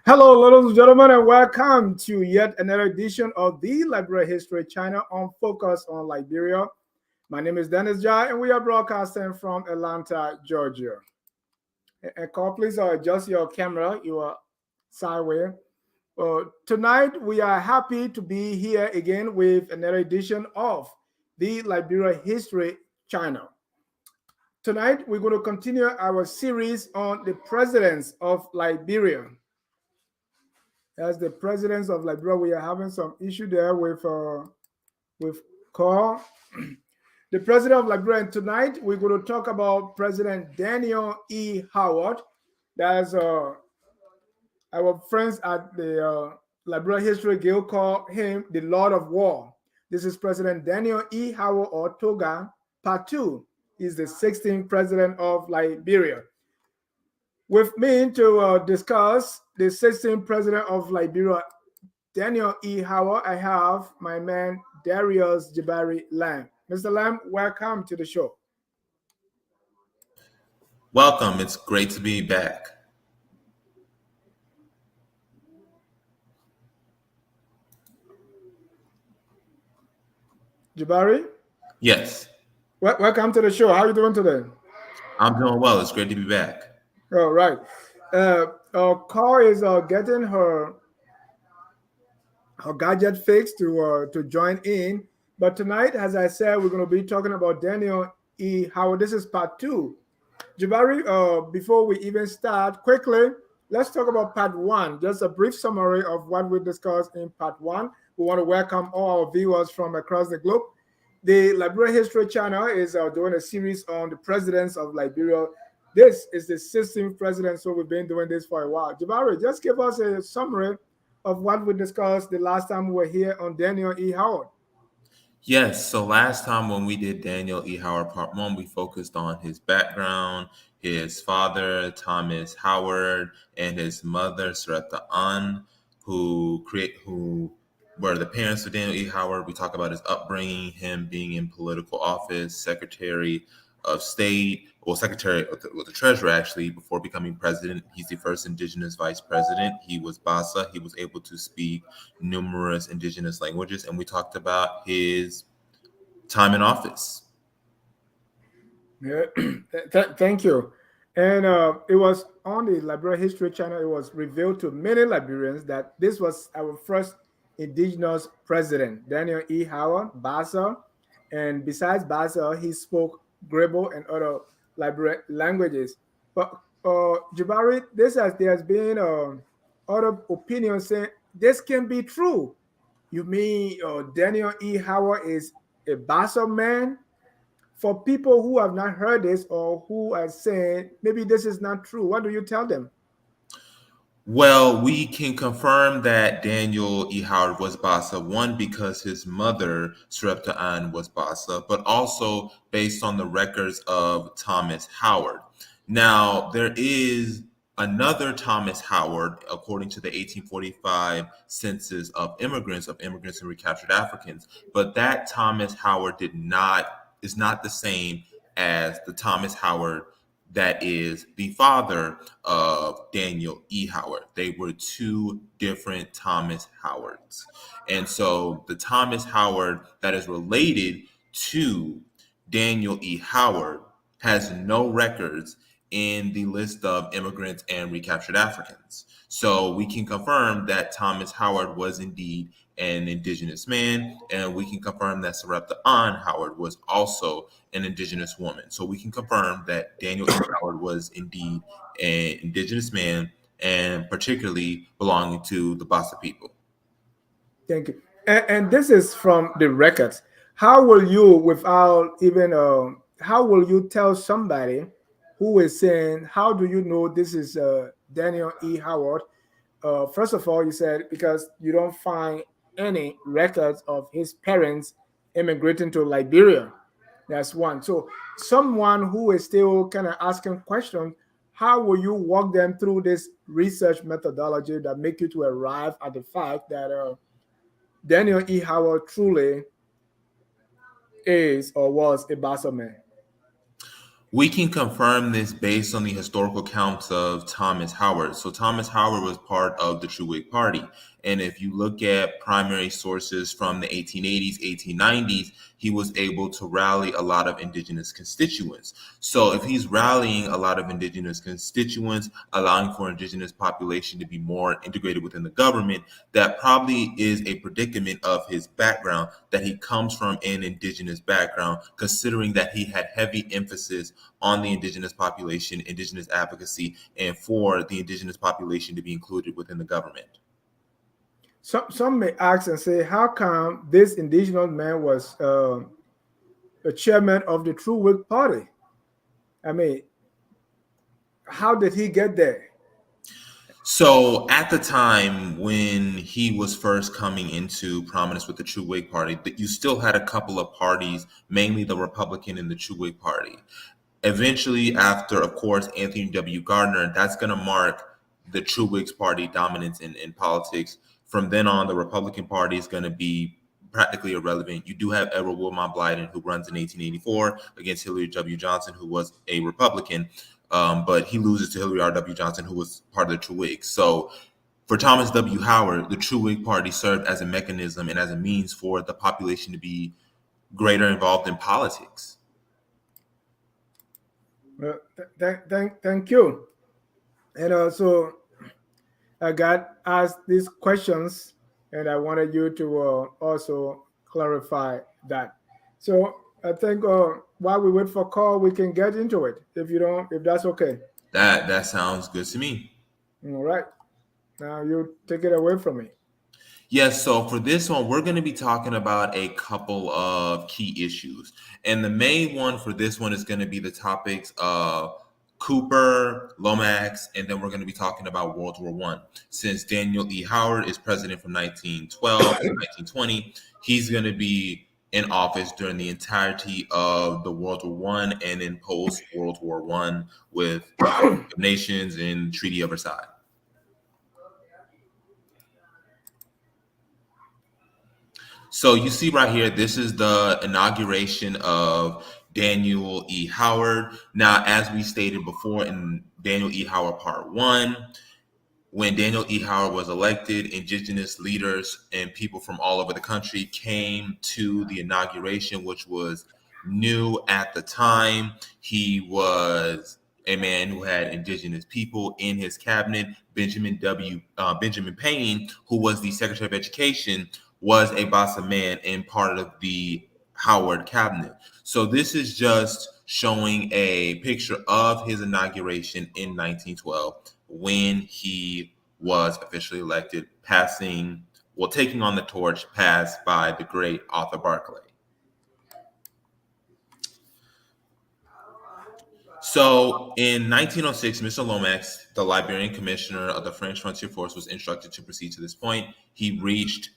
Hello, ladies and gentlemen, and welcome to yet another edition of the Liberia History Channel on Focus on Liberia. My name is Dennis Jai, and we are broadcasting from Atlanta, Georgia. And call, please adjust your camera, your sideways. Tonight, we are happy to be here again with another edition of the Liberia History Channel. Tonight, we're going to continue our series on the presidents of Liberia. As the presidents of Liberia, we are having some issue there with Carl, the president of Liberia. And tonight, we're going to talk about President Daniel E. Howard. That's our friends at the Liberia History Guild call him the Lord of War. This is President Daniel E. Howard, or Toga Patu. He's the 16th president of Liberia. With me to discuss the 16th president of Liberia, Daniel E. Howard, I have my man Darius Jabari Lamb. Mr. Lamb, welcome to the show. Welcome. It's great to be back. Jabari? Yes. Welcome to the show. How are you doing today? I'm doing well. It's great to be back. All right. Car is getting her gadget fixed to join in. But tonight, as I said, we're going to be talking about Daniel E. Howard. This is part two. Jabari, before we even start, quickly, let's talk about part one. Just a brief summary of what we discussed in part one. We want to welcome all our viewers from across the globe. The Liberia History Channel is doing a series on the presidents of Liberia. This is the 16th president, so we've been doing this for a while. Jabari, just give us a summary of what we discussed the last time we were here on Daniel E. Howard. Yes. So last time when we did Daniel E. Howard Part 1, we focused on his background, his father, Thomas Howard, and his mother, Sarepta Ann, who were the parents of Daniel E. Howard. We talk about his upbringing, him being in political office, Secretary of State, or Secretary of the Treasurer, actually, before becoming president. He's the first indigenous vice president. He was Basa. He was able to speak numerous indigenous languages, and we talked about his time in office. Yeah, thank you. And it was on the Liberia History Channel. It was revealed to many Liberians that this was our first indigenous president, Daniel E. Howard, Basa. And besides Basa, he spoke Grebo and other Liberian languages. But Jabari, there has been other opinions saying this can be true. You mean Daniel E. Howard is a Basa man? For people who have not heard this or who are saying maybe this is not true, what do you tell them? Well, we can confirm that Daniel E. Howard was Basa, one, because his mother, Sarepta Ann, was Basa, but also based on the records of Thomas Howard. Now, there is another Thomas Howard, according to the 1845 census of immigrants and recaptured Africans, but that Thomas Howard is not the same as the Thomas Howard that is the father of Daniel E. Howard. They were two different Thomas Howards. And so the Thomas Howard that is related to Daniel E. Howard has no records in the list of immigrants and recaptured Africans. So we can confirm that Thomas Howard was indeed an indigenous man, and we can confirm that Sarepta Ann Howard was also an indigenous woman. So we can confirm that Daniel E. Howard was indeed an indigenous man, and particularly belonging to the Bassa people. Thank you. And this is from the records. How will you, without even, how will you tell somebody who is saying, how do you know this is Daniel E. Howard? First of all, you said because you don't find any records of his parents immigrating to Liberia. That's one. So, someone who is still kind of asking questions, how will you walk them through this research methodology that make you to arrive at the fact that Daniel E. Howard truly is or was a Bassa man? We can confirm this based on the historical accounts of Thomas Howard. So Thomas Howard was part of the True Whig Party. And if you look at primary sources from the 1880s, 1890s, he was able to rally a lot of indigenous constituents. So if he's rallying a lot of indigenous constituents, allowing for indigenous population to be more integrated within the government, that probably is a predicament of his background, that he comes from an indigenous background, considering that he had heavy emphasis on the indigenous population, indigenous advocacy, and for the indigenous population to be included within the government. Some may ask and say, how come this indigenous man was the chairman of the True Whig Party? I mean, how did he get there? So at the time when he was first coming into prominence with the True Whig Party, that you still had a couple of parties, mainly the Republican and the True Whig Party. Eventually, after, of course, Anthony W. Gardner, that's going to mark the True Whigs Party dominance in politics. From then on, the Republican Party is going to be practically irrelevant. You do have Edward Wilmot Blyden, who runs in 1884 against Hillary W. Johnson, who was a Republican, but he loses to Hillary R.W. Johnson, who was part of the True Whigs. So for Thomas W. Howard, the True Whig Party served as a mechanism and as a means for the population to be greater involved in politics. Thank you. And so I got asked these questions, and I wanted you to also clarify that. So I think while we wait for call, we can get into it. If you don't, if that's okay. That sounds good to me. All right. Now you take it away from me. Yes, so for this one, we're going to be talking about a couple of key issues. And the main one for this one is going to be the topics of Cooper, Lomax, and then we're going to be talking about World War One. Since Daniel E. Howard is president from 1912 to 1920, he's going to be in office during the entirety of the World War One and in post World War One with Nations and Treaty of Versailles. So you see right here, this is the inauguration of Daniel E. Howard. Now, as we stated before in Daniel E. Howard Part 1, when Daniel E. Howard was elected, indigenous leaders and people from all over the country came to the inauguration, which was new at the time. He was a man who had indigenous people in his cabinet. Benjamin Payne, who was the Secretary of Education, was a Bassa man and part of the Howard cabinet. So this is just showing a picture of his inauguration in 1912 when he was officially elected, taking on the torch passed by the great Arthur Barclay. So in 1906, Mr. Lomax, the Liberian commissioner of the French Frontier Force, was instructed to proceed to this point. He reached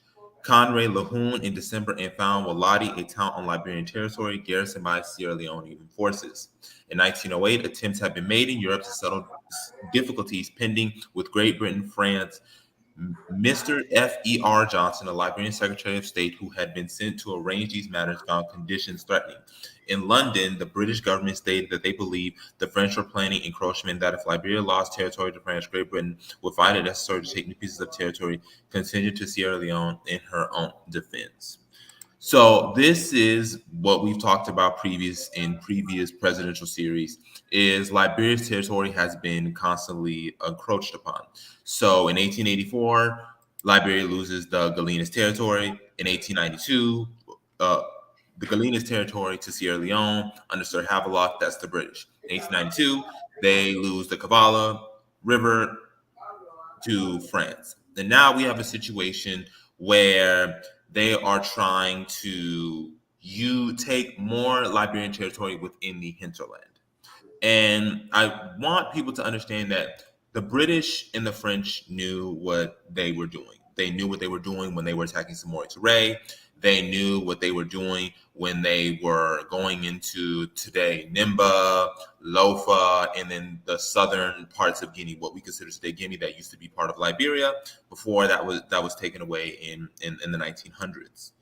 Conrad Lahoun in December and found Waladi, a town on Liberian territory, garrisoned by Sierra Leonean forces. In 1908, attempts had been made in Europe to settle difficulties pending with Great Britain, France. Mr. F.E.R. Johnson, a Liberian Secretary of State who had been sent to arrange these matters, found conditions threatening. In London, the British government stated that they believed the French were planning encroachment, that if Liberia lost territory to France, Great Britain would find it necessary to take new pieces of territory contingent to Sierra Leone in her own defense. So this is what we've talked about in previous presidential series is Liberia's territory has been constantly encroached upon. So in 1884, Liberia loses the Gallinas territory. In 1892, the Gallinas territory to Sierra Leone under Sir Havelock, that's the British. In 1892, they lose the Kavala River to France. And now we have a situation where they are trying to take more Liberian territory within the hinterland. And I want people to understand that the British and the French knew what they were doing. They knew what they were doing when they were attacking Samori Touré. They knew what they were doing when they were going into today Nimba, Lofa, and then the southern parts of Guinea, what we consider today Guinea, that used to be part of Liberia before that was taken away in the 1900s.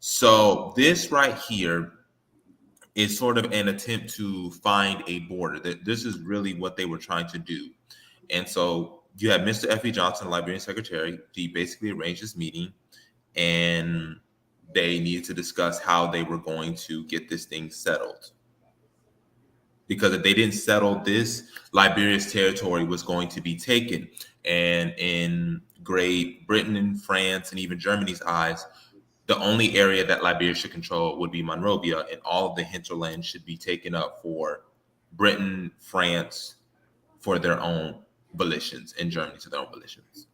So this right here is sort of an attempt to find a border. That this is really what they were trying to do. And so you have Mr. F.E. Johnson, the Liberian Secretary. He basically arranged this meeting, and they needed to discuss how they were going to get this thing settled. Because if they didn't settle this, Liberia's territory was going to be taken. And in Great Britain and France and even Germany's eyes, the only area that Liberia should control would be Monrovia, and all of the hinterland should be taken up for Britain, France, for their own volitions, and Germany to their own volitions.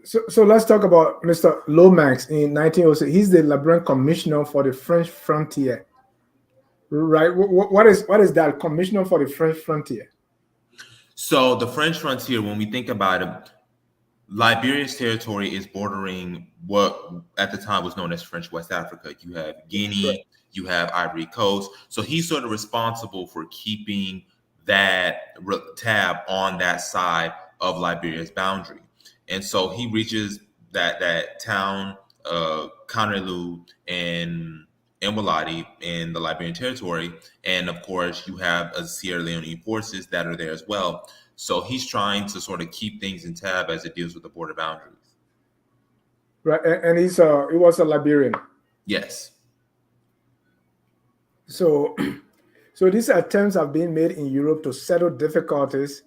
So let's talk about Mr. Lomax in 1906. He's the Liberian commissioner for the French frontier. Right. What is that? Commissioner for the French frontier. So the French frontier, when we think about it, Liberia's territory is bordering what at the time was known as French West Africa. You have Guinea, you have Ivory Coast. So he's sort of responsible for keeping that tab on that side of Liberia's boundary. And so he reaches that town, Conrelu and Mwaladi in the Liberian territory. And of course, you have Sierra Leonean forces that are there as well. So he's trying to sort of keep things in tab as it deals with the border boundaries. Right, and he was a Liberian. Yes. So, so these attempts have been made in Europe to settle difficulties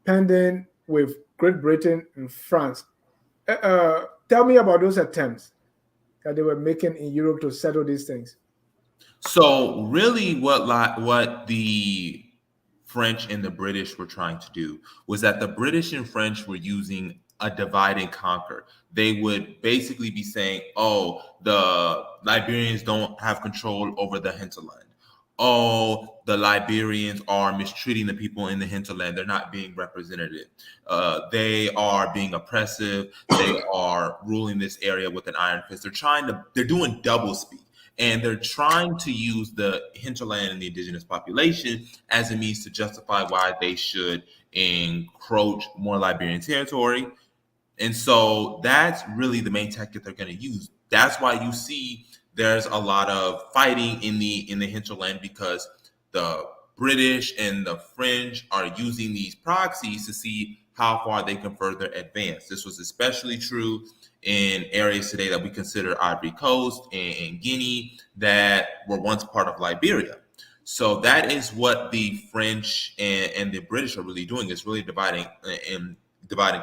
pending with Great Britain and France. Tell me about those attempts that they were making in Europe to settle these things. So really, what the French and the British were trying to do was that the British and French were using a divide and conquer. They would basically be saying, "Oh, the Liberians don't have control over the hinterland. Oh, the Liberians are mistreating the people in the hinterland. They're not being representative. They are being oppressive. They are ruling this area with an iron fist. They're doing double speak. And they're trying to use the hinterland and the indigenous population as a means to justify why they should encroach more Liberian territory. And so that's really the main tactic they're going to use. That's why you see there's a lot of fighting in the hinterland, because the British and the French are using these proxies to see how far they can further advance. This was especially true in areas today that we consider Ivory Coast and Guinea, that were once part of Liberia. So that is what the French and the British are really doing, is really dividing and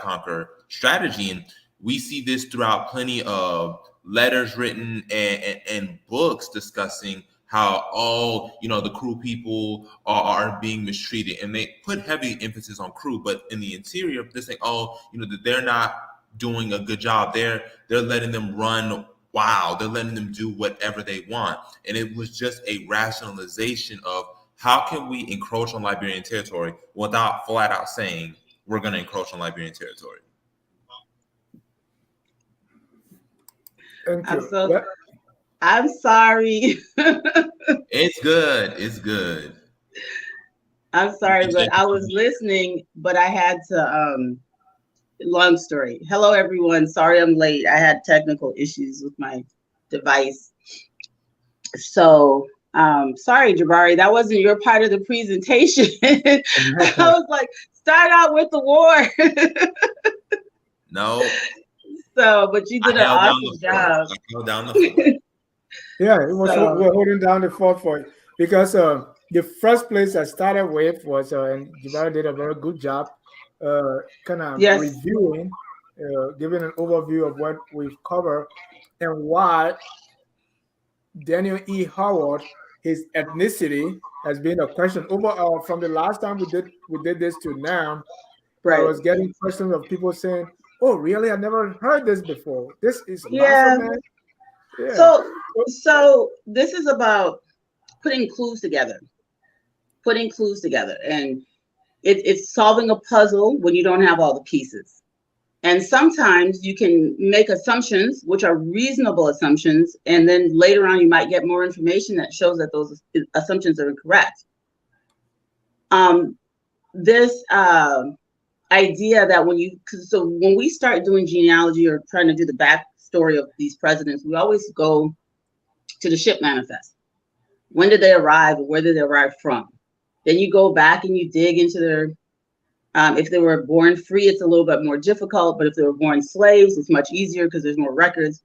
conquer strategy. And we see this throughout plenty of letters written and books discussing how the Kru people are being mistreated, and they put heavy emphasis on Kru, but in the interior they're saying, that they're not doing a good job. They're letting them run wild. They're letting them do whatever they want. And it was just a rationalization of how can we encroach on Liberian territory without flat out saying we're going to encroach on Liberian territory. Thank you. I'm sorry. It's good. It's good. I'm sorry, but I was listening, but I had to, long story. Hello, everyone. Sorry I'm late. I had technical issues with my device. So, sorry, Jabari, that wasn't your part of the presentation. I was like, start out with the war. No. So, but you did an awesome job. I held down the floor. Yeah, it was. We're holding down the fort for it, because the first place I started with was, and Jabari did a very good job, kind of reviewing, giving an overview of what we've covered and why Daniel E. Howard, his ethnicity has been a question over from the last time we did this to now. Right. I was getting questions of people saying, "Oh, really? I never heard this before. This is awesome, man." Yeah. So this is about putting clues together, and it's solving a puzzle when you don't have all the pieces. And sometimes you can make assumptions, which are reasonable assumptions, and then later on you might get more information that shows that those assumptions are incorrect. This idea that when we start doing genealogy or trying to do the backstory of these presidents, we always go to the ship manifest. When did they arrive, or where did they arrive from? Then you go back and you dig into their, if they were born free, it's a little bit more difficult, but if they were born slaves, it's much easier because there's more records.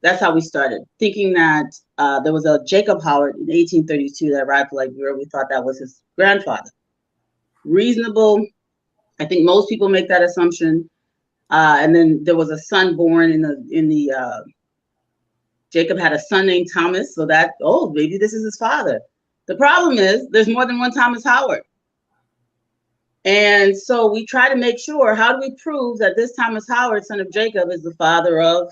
That's how we started, thinking that there was a Jacob Howard in 1832 that arrived to Liberia. We thought that was his grandfather. Reasonable. I think most people make that assumption. And then there was a son born Jacob had a son named Thomas, so that, maybe this is his father. The problem is there's more than one Thomas Howard. And so we try to make sure, how do we prove that this Thomas Howard, son of Jacob, is the father of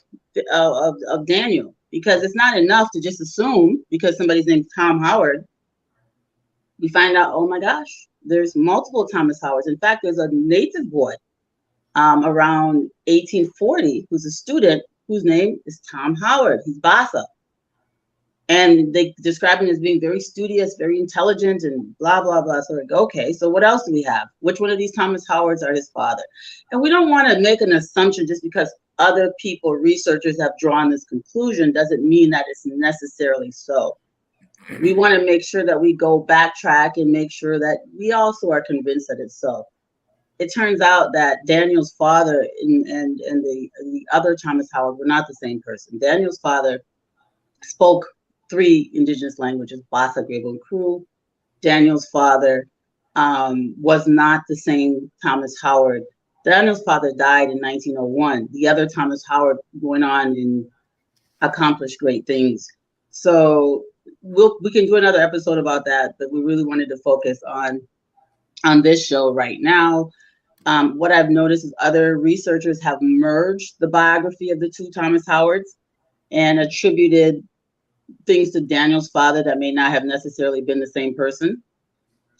Daniel? Because it's not enough to just assume because somebody's named Tom Howard. We find out, oh my gosh, there's multiple Thomas Howards. In fact, there's a native boy around 1840 who's a student whose name is Tom Howard. He's Bassa. And they describe him as being very studious, very intelligent, and blah, blah, blah. So like, okay, so what else do we have? Which one of these Thomas Howards are his father? And we don't want to make an assumption just because other people, researchers, have drawn this conclusion doesn't mean that it's necessarily so. We want to make sure that we go backtrack and make sure that we also are convinced that it's so. It turns out that Daniel's father and the other Thomas Howard were not the same person. Daniel's father spoke 3 indigenous languages, Bassa, Grebo, and Kru. Daniel's father was not the same Thomas Howard. Daniel's father died in 1901. The other Thomas Howard went on and accomplished great things. So we can do another episode about that, but we really wanted to focus on this show right now. What I've noticed is other researchers have merged the biography of the two Thomas Howards and attributed things to Daniel's father that may not have necessarily been the same person.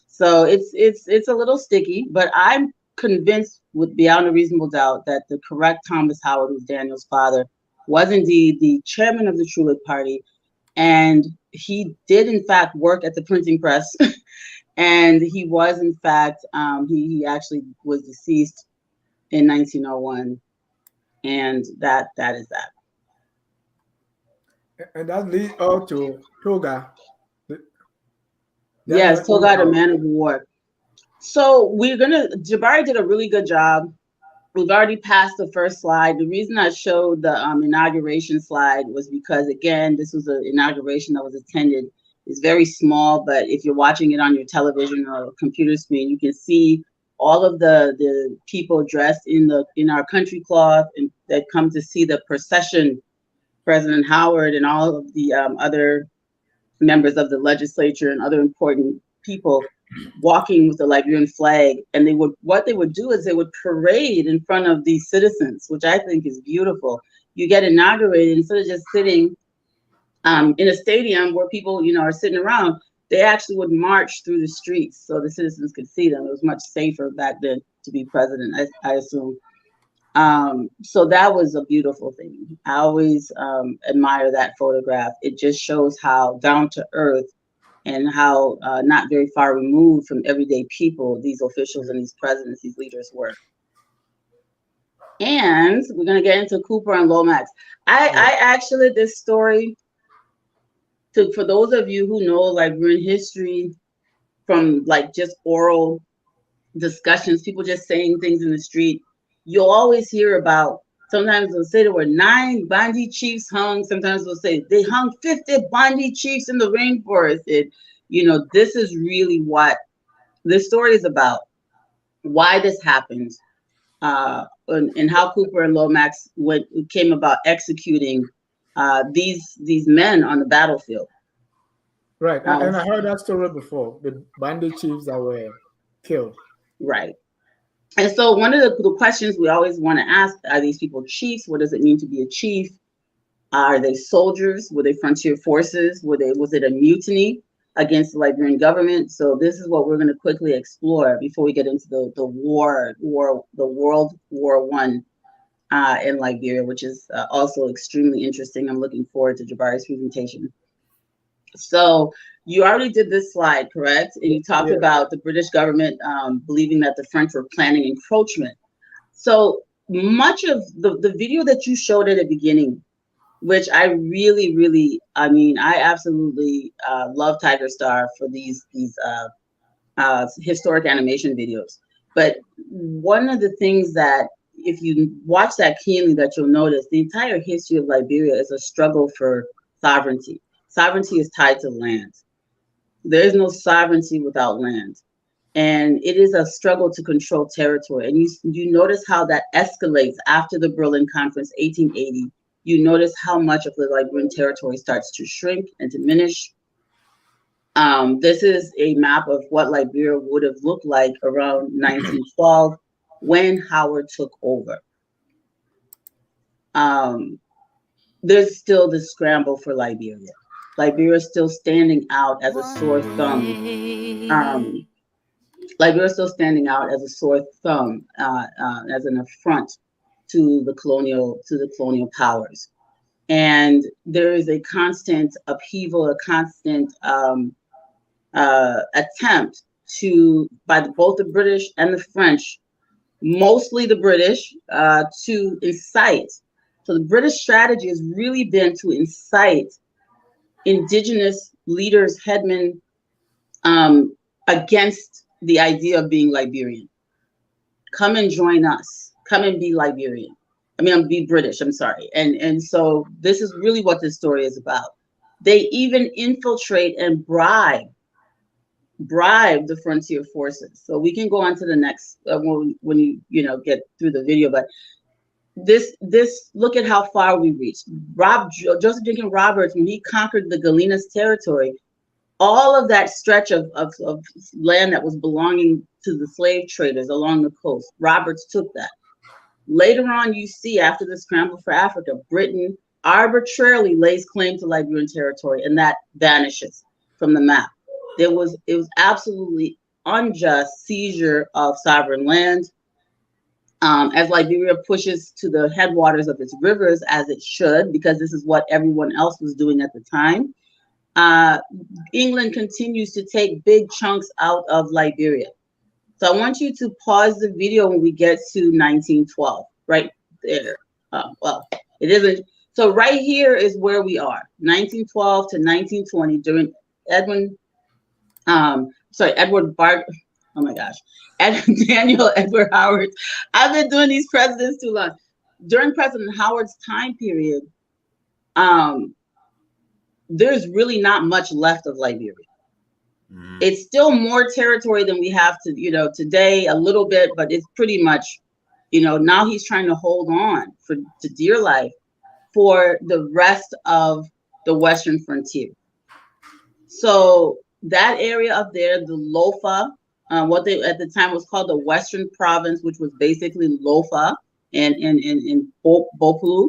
So it's a little sticky, but I'm convinced with beyond a reasonable doubt that the correct Thomas Howard, who's Daniel's father, was indeed the chairman of the True Whig Party, and he did in fact work at the printing press, and he was in fact he actually was deceased in 1901, and that is that. And that leads up to Toga. Yes, Toga, the man of war. So Jabari did a really good job. We've already passed the first slide. The reason I showed the inauguration slide was because, again, this was an inauguration that was attended. It's very small, but if you're watching it on your television or computer screen, you can see all of the people dressed in our country cloth and that come to see the procession. President Howard and all of the other members of the legislature and other important people walking with the Liberian flag, and what they would do is they would parade in front of these citizens, which I think is beautiful. You get inaugurated instead of just sitting in a stadium where people are sitting around. They actually would march through the streets so the citizens could see them. It was much safer back then to be president, I assume. So that was a beautiful thing. I always admire that photograph. It just shows how down to earth and how not very far removed from everyday people these officials and these presidents, these leaders were. And we're going to get into Cooper and Lomax. I actually, this story, for those of you who know Liberian history from just oral discussions, people just saying things in the street, you'll always hear about, sometimes they'll say there were 9 Bandi chiefs hung. Sometimes they'll say they hung 50 Bandi chiefs in the rainforest. This is really what this story is about, why this happened, and how Cooper and Lomax came about executing these men on the battlefield. Right, and I heard that story before, the bandit chiefs that were killed. Right. And so one of the questions we always want to ask, are these people chiefs? What does it mean to be a chief? Are they soldiers? Were they frontier forces? Was it a mutiny against the Liberian government? So this is what we're going to quickly explore before we get into the World War I in Liberia, which is also extremely interesting. I'm looking forward to Jabari's presentation. So you already did this slide, correct? And you talked about the British government believing that the French were planning encroachment. So much of the video that you showed at the beginning, which I really, really, I absolutely love Tiger Star for these historic animation videos. But one of the things that, if you watch that keenly, that you'll notice, the entire history of Liberia is a struggle for sovereignty. Sovereignty is tied to land. There is no sovereignty without land. And it is a struggle to control territory. And you notice how that escalates after the Berlin Conference, 1880. You notice how much of the Liberian territory starts to shrink and diminish. This is a map of what Liberia would have looked like around 1912 when Howard took over. There's still the scramble for Liberia. Liberia is still standing out as a sore thumb. Liberia is still standing out as a sore thumb, as an affront to the colonial powers. And there is a constant upheaval, a constant attempt by both the British and the French, mostly the British, to incite. So the British strategy has really been to incite indigenous leaders, headmen, against the idea of being Liberian. Come and join us. Come and be Liberian. Be British, I'm sorry. And so this is really what this story is about. They even infiltrate and bribe bribe the frontier forces. So we can go on to the next when you get through the video, but this look at how far we reached. Joseph Jenkins Roberts, when he conquered the Galenas territory, all of that stretch of land that was belonging to the slave traders along the coast, Roberts took that. Later on, you see, after the scramble for Africa, Britain arbitrarily lays claim to Liberian territory, and that vanishes from the map. It was absolutely unjust seizure of sovereign land. As Liberia pushes to the headwaters of its rivers, as it should, because this is what everyone else was doing at the time. England continues to take big chunks out of Liberia. So I want you to pause the video when we get to 1912, right there. Well, it isn't. So right here is where we are, 1912 to 1920 during Edward Bart. Oh my gosh, Daniel Edward Howard. I've been doing these presidents too long. During President Howard's time period, there's really not much left of Liberia. It's still more territory than we have today, a little bit, but it's pretty much, now he's trying to hold on to dear life for the rest of the Western frontier. So that area up there, the Lofa, what they at the time was called the Western Province, which was basically Lofa and in Bopulu,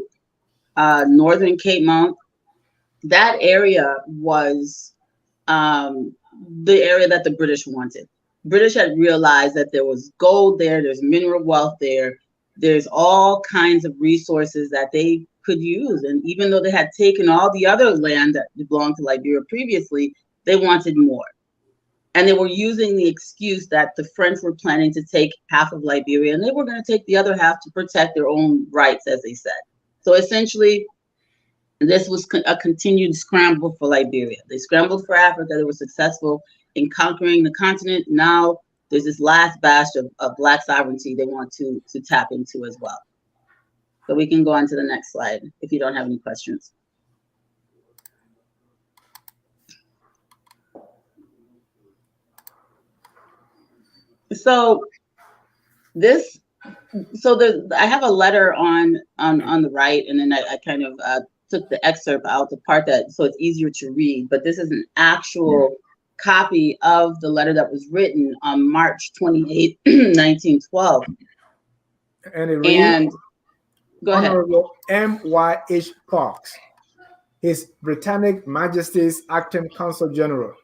northern Cape Mount. That area was the area that the British wanted. British had realized that there was gold there, there's mineral wealth there, there's all kinds of resources that they could use. And even though they had taken all the other land that belonged to Liberia previously, they wanted more. And they were using the excuse that the French were planning to take half of Liberia and they were going to take the other half to protect their own rights, as they said. So essentially, this was a continued scramble for Liberia. They scrambled for Africa. They were successful in conquering the continent. Now there's this last bastion of Black sovereignty they want to tap into as well. So we can go on to the next slide if you don't have any questions. So I have a letter on the right, and then I kind of took the excerpt out, the part so it's easier to read, but this is an actual copy of the letter that was written on March 28, 1912. And it reads, go ahead. Honorable M.Y.H. Parks, His Britannic Majesty's Acting Consul General.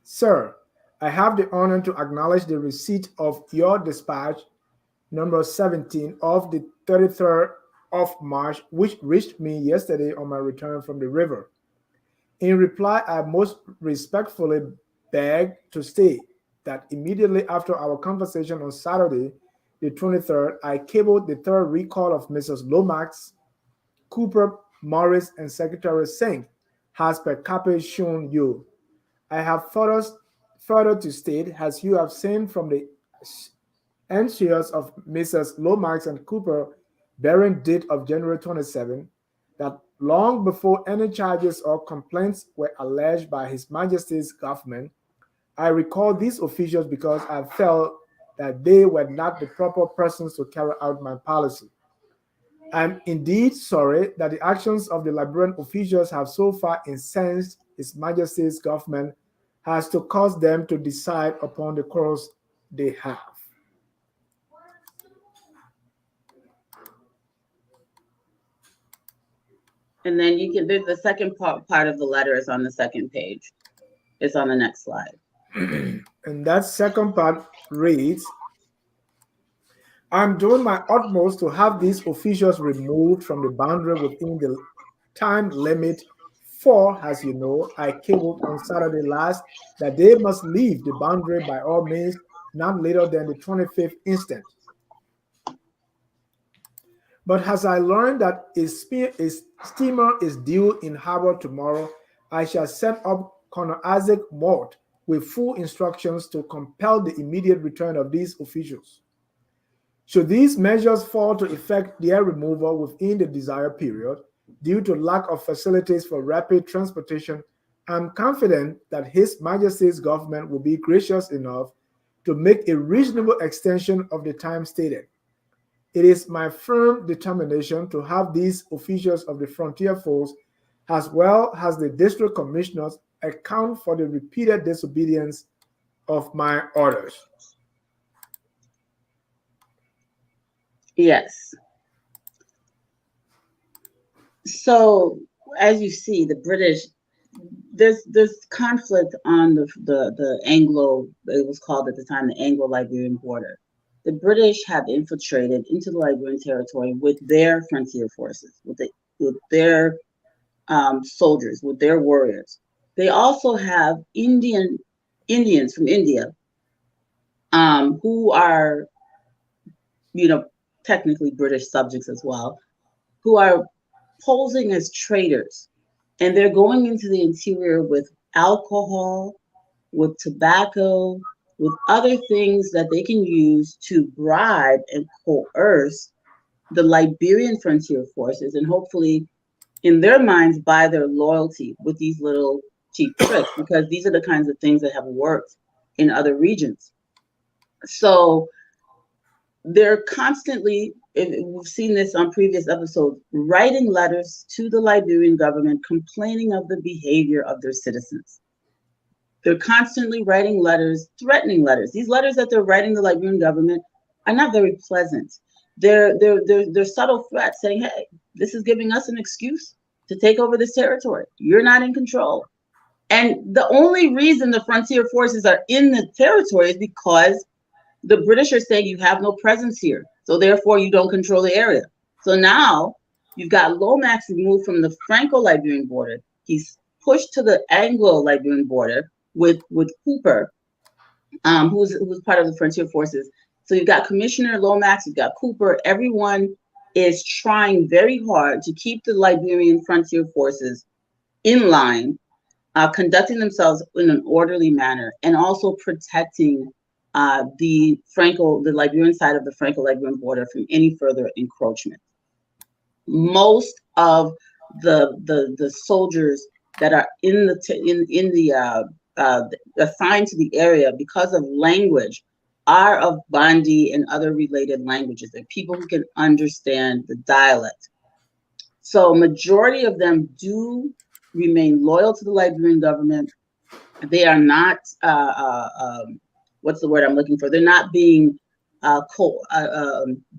Sir, I have the honor to acknowledge the receipt of your dispatch number 17 of the 33rd of March, which reached me yesterday on my return from the river. In reply, I most respectfully beg to state that immediately after our conversation on Saturday, the 23rd, I cabled the third recall of Mrs. Lomax, Cooper, Morris, and Secretary Singh, has per copy shown you. I have further to state, as you have seen from the answers of Mrs. Lomax and Cooper bearing date of January 27, that long before any charges or complaints were alleged by His Majesty's government, I recall these officials because I felt that they were not the proper persons to carry out my policy. I am indeed sorry that the actions of the Liberian officials have so far incensed His Majesty's government as to cause them to decide upon the course they have. And then the second part of the letter is on the second page. It's on the next slide. And that second part reads, I'm doing my utmost to have these officials removed from the boundary within the time limit, for, as you know, I cabled on Saturday last that they must leave the boundary by all means, not later than the 25th instant. But as I learned that a steamer is due in harbor tomorrow, I shall send up Colonel Isaac Mort with full instructions to compel the immediate return of these officials. Should these measures fall to effect their removal within the desired period, due to lack of facilities for rapid transportation, I'm confident that His Majesty's government will be gracious enough to make a reasonable extension of the time stated. It is my firm determination to have these officials of the frontier force, as well as the district commissioners, account for the repeated disobedience of my orders. Yes. So as you see, the British, there's conflict on the Anglo, it was called at the time the Anglo-Liberian border. The British have infiltrated into the Liberian territory with their frontier forces, with their soldiers, with their warriors. They also have Indians from India, who are, technically British subjects as well, who are posing as traders. And they're going into the interior with alcohol, with tobacco, with other things that they can use to bribe and coerce the Liberian frontier forces, and hopefully, in their minds, buy their loyalty with these little cheap tricks, because these are the kinds of things that have worked in other regions. So they're constantly, we've seen this on previous episodes, writing letters to the Liberian government complaining of the behavior of their citizens. They're constantly writing letters, threatening letters. These letters that they're writing the Liberian government are not very pleasant. They're subtle threats saying, hey, this is giving us an excuse to take over this territory. You're not in control. And the only reason the frontier forces are in the territory is because the British are saying you have no presence here, so therefore you don't control the area. So now you've got Lomax removed from the Franco-Liberian border. He's pushed to the Anglo-Liberian border with Cooper, who's part of the frontier forces. So you've got Commissioner Lomax, you've got Cooper. Everyone is trying very hard to keep the Liberian frontier forces in line, conducting themselves in an orderly manner, and also protecting the Liberian side of the Franco-Liberian border from any further encroachment. Most of the soldiers that are assigned to the area because of language are of Bandi and other related languages. They're people who can understand the dialect. So majority of them do remain loyal to the Liberian government. They are not what's the word I'm looking for? They're not being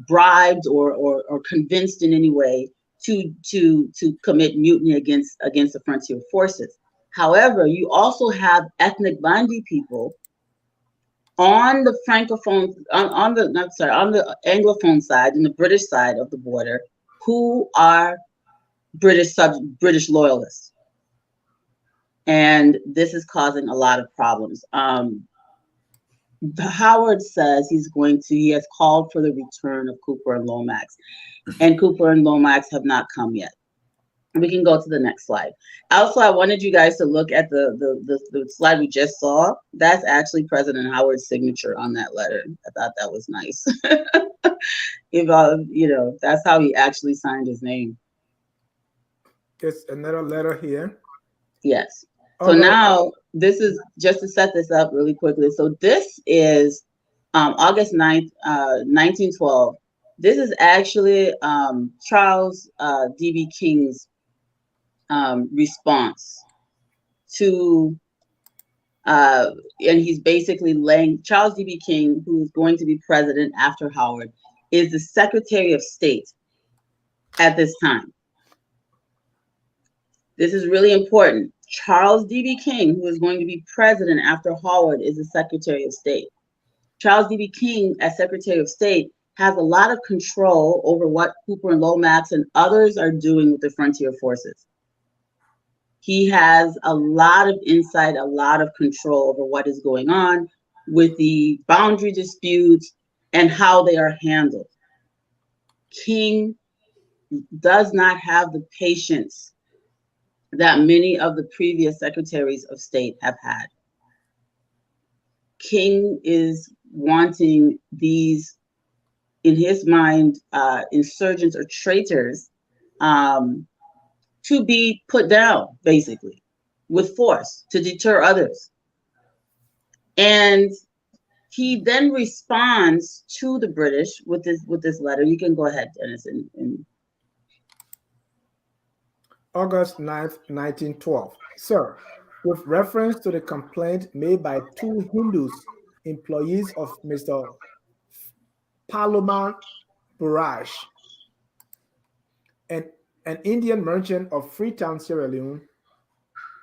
bribed or convinced in any way to commit mutiny against the frontier forces. However, you also have ethnic Bandi people on the francophone, on the anglophone side and the British side of the border, who are British loyalists, and this is causing a lot of problems. Howard says he has called for the return of Cooper and Lomax, and Cooper and Lomax have not come yet. We can go to the next slide. Also, I wanted you guys to look at the slide we just saw. That's actually President Howard's signature on that letter. I thought that was nice. If that's how he actually signed his name. It's another letter here. Yes. So now this is just to set this up really quickly. So this is August 9th, 1912. This is actually Charles D.B. King's response to, and he's basically laying, Charles D.B. King, who is going to be president after Howard, is the Secretary of State at this time. This is really important. Charles D.B. King, who is going to be president after Howard, is the Secretary of State. Charles D.B. King, as Secretary of State, has a lot of control over what Cooper and Lomax and others are doing with the frontier forces. He has a lot of insight, a lot of control over what is going on with the boundary disputes and how they are handled. King does not have the patience that many of the previous secretaries of state have had. King is wanting these, in his mind, insurgents or traitors to be put down, basically. with force to deter others. And he then responds to the British with this letter. You can go ahead, Dennis. August 9th, 1912. Sir, with reference to the complaint made by two Hindus, employees of Mr. Paloman Buraj, an, an Indian merchant of Freetown, Sierra Leone,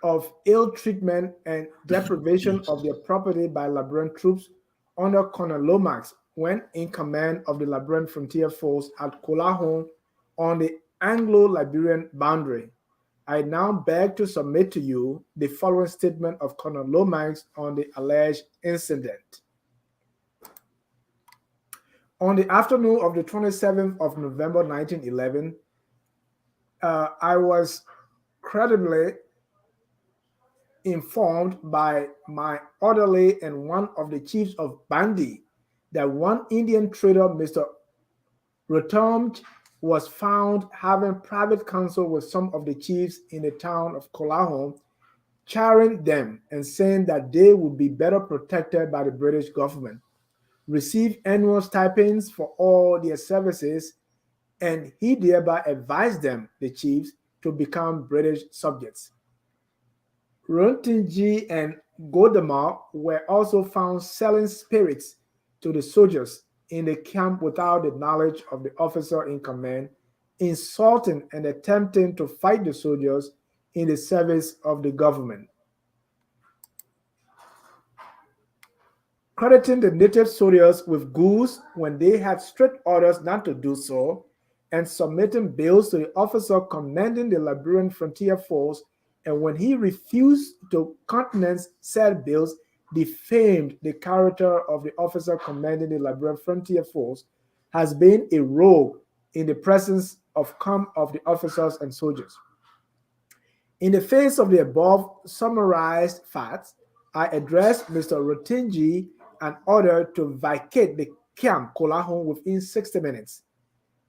of ill treatment and deprivation of their property by Liberian troops under Colonel Lomax when in command of the Liberian frontier force at Kolahon on the Anglo-Liberian boundary. I now beg to submit to you the following statement of Colonel Lomax on the alleged incident. On the afternoon of the 27th of November 1911, I was credibly informed by my orderly and one of the chiefs of Bandi that one Indian trader, Mr. Rotomj, was found having private counsel with some of the chiefs in the town of Kolahon, charring them and saying that they would be better protected by the British government, receive annual stipends for all their services, and he thereby advised them, the chiefs, to become British subjects. Runtinji and Godamar were also found selling spirits to the soldiers in the camp without the knowledge of the officer in command, insulting and attempting to fight the soldiers in the service of the government. Crediting the native soldiers with goods when they had strict orders not to do so, and submitting bills to the officer commanding the Liberian frontier force, and when he refused to countenance said bills, defamed the character of the officer commanding the Liberian frontier force, has been a rogue in the presence of the officers and soldiers. In the face of the above summarized facts, I addressed Mr. Rotinji an order to vacate the camp Kolahon within 60 minutes.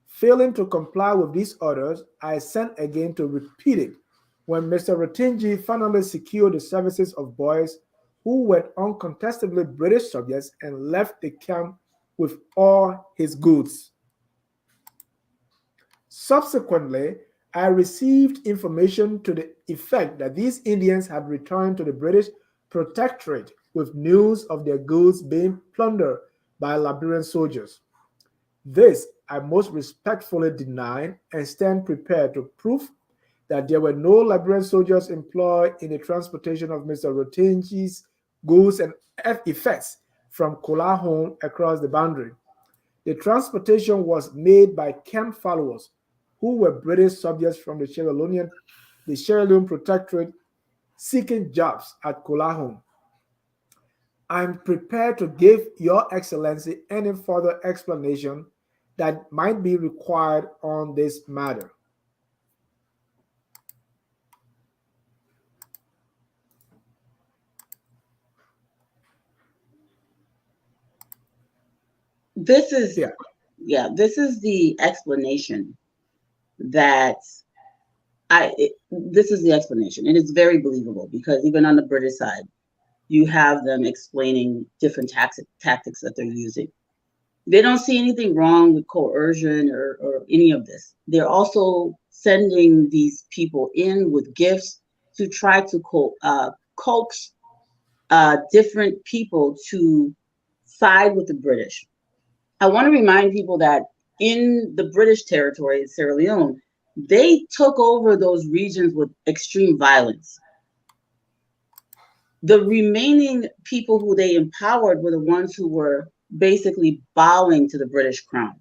Failing to comply with these orders, I sent again to repeat it when Mr. Rotinji finally secured the services of boys who were uncontestably British subjects and left the camp with all his goods. Subsequently, I received information to the effect that these Indians had returned to the British protectorate with news of their goods being plundered by Liberian soldiers. This I most respectfully deny and stand prepared to prove that there were no Liberian soldiers employed in the transportation of Mr. Rotinji's goods and effects from Kolahon across the boundary. The transportation was made by camp followers who were British subjects from the Sierra Leone Protectorate seeking jobs at Kolahon. I'm prepared to give Your Excellency any further explanation that might be required on this matter. This is this is the explanation that this is the explanation, and it's very believable because even on the British side, you have them explaining different tactics that they're using. They don't see anything wrong with coercion or any of this. They're also sending these people in with gifts to try to coax different people to side with the British. I want to remind people that in the British territory in Sierra Leone, they took over those regions with extreme violence. The remaining people who they empowered were the ones who were basically bowing to the British crown.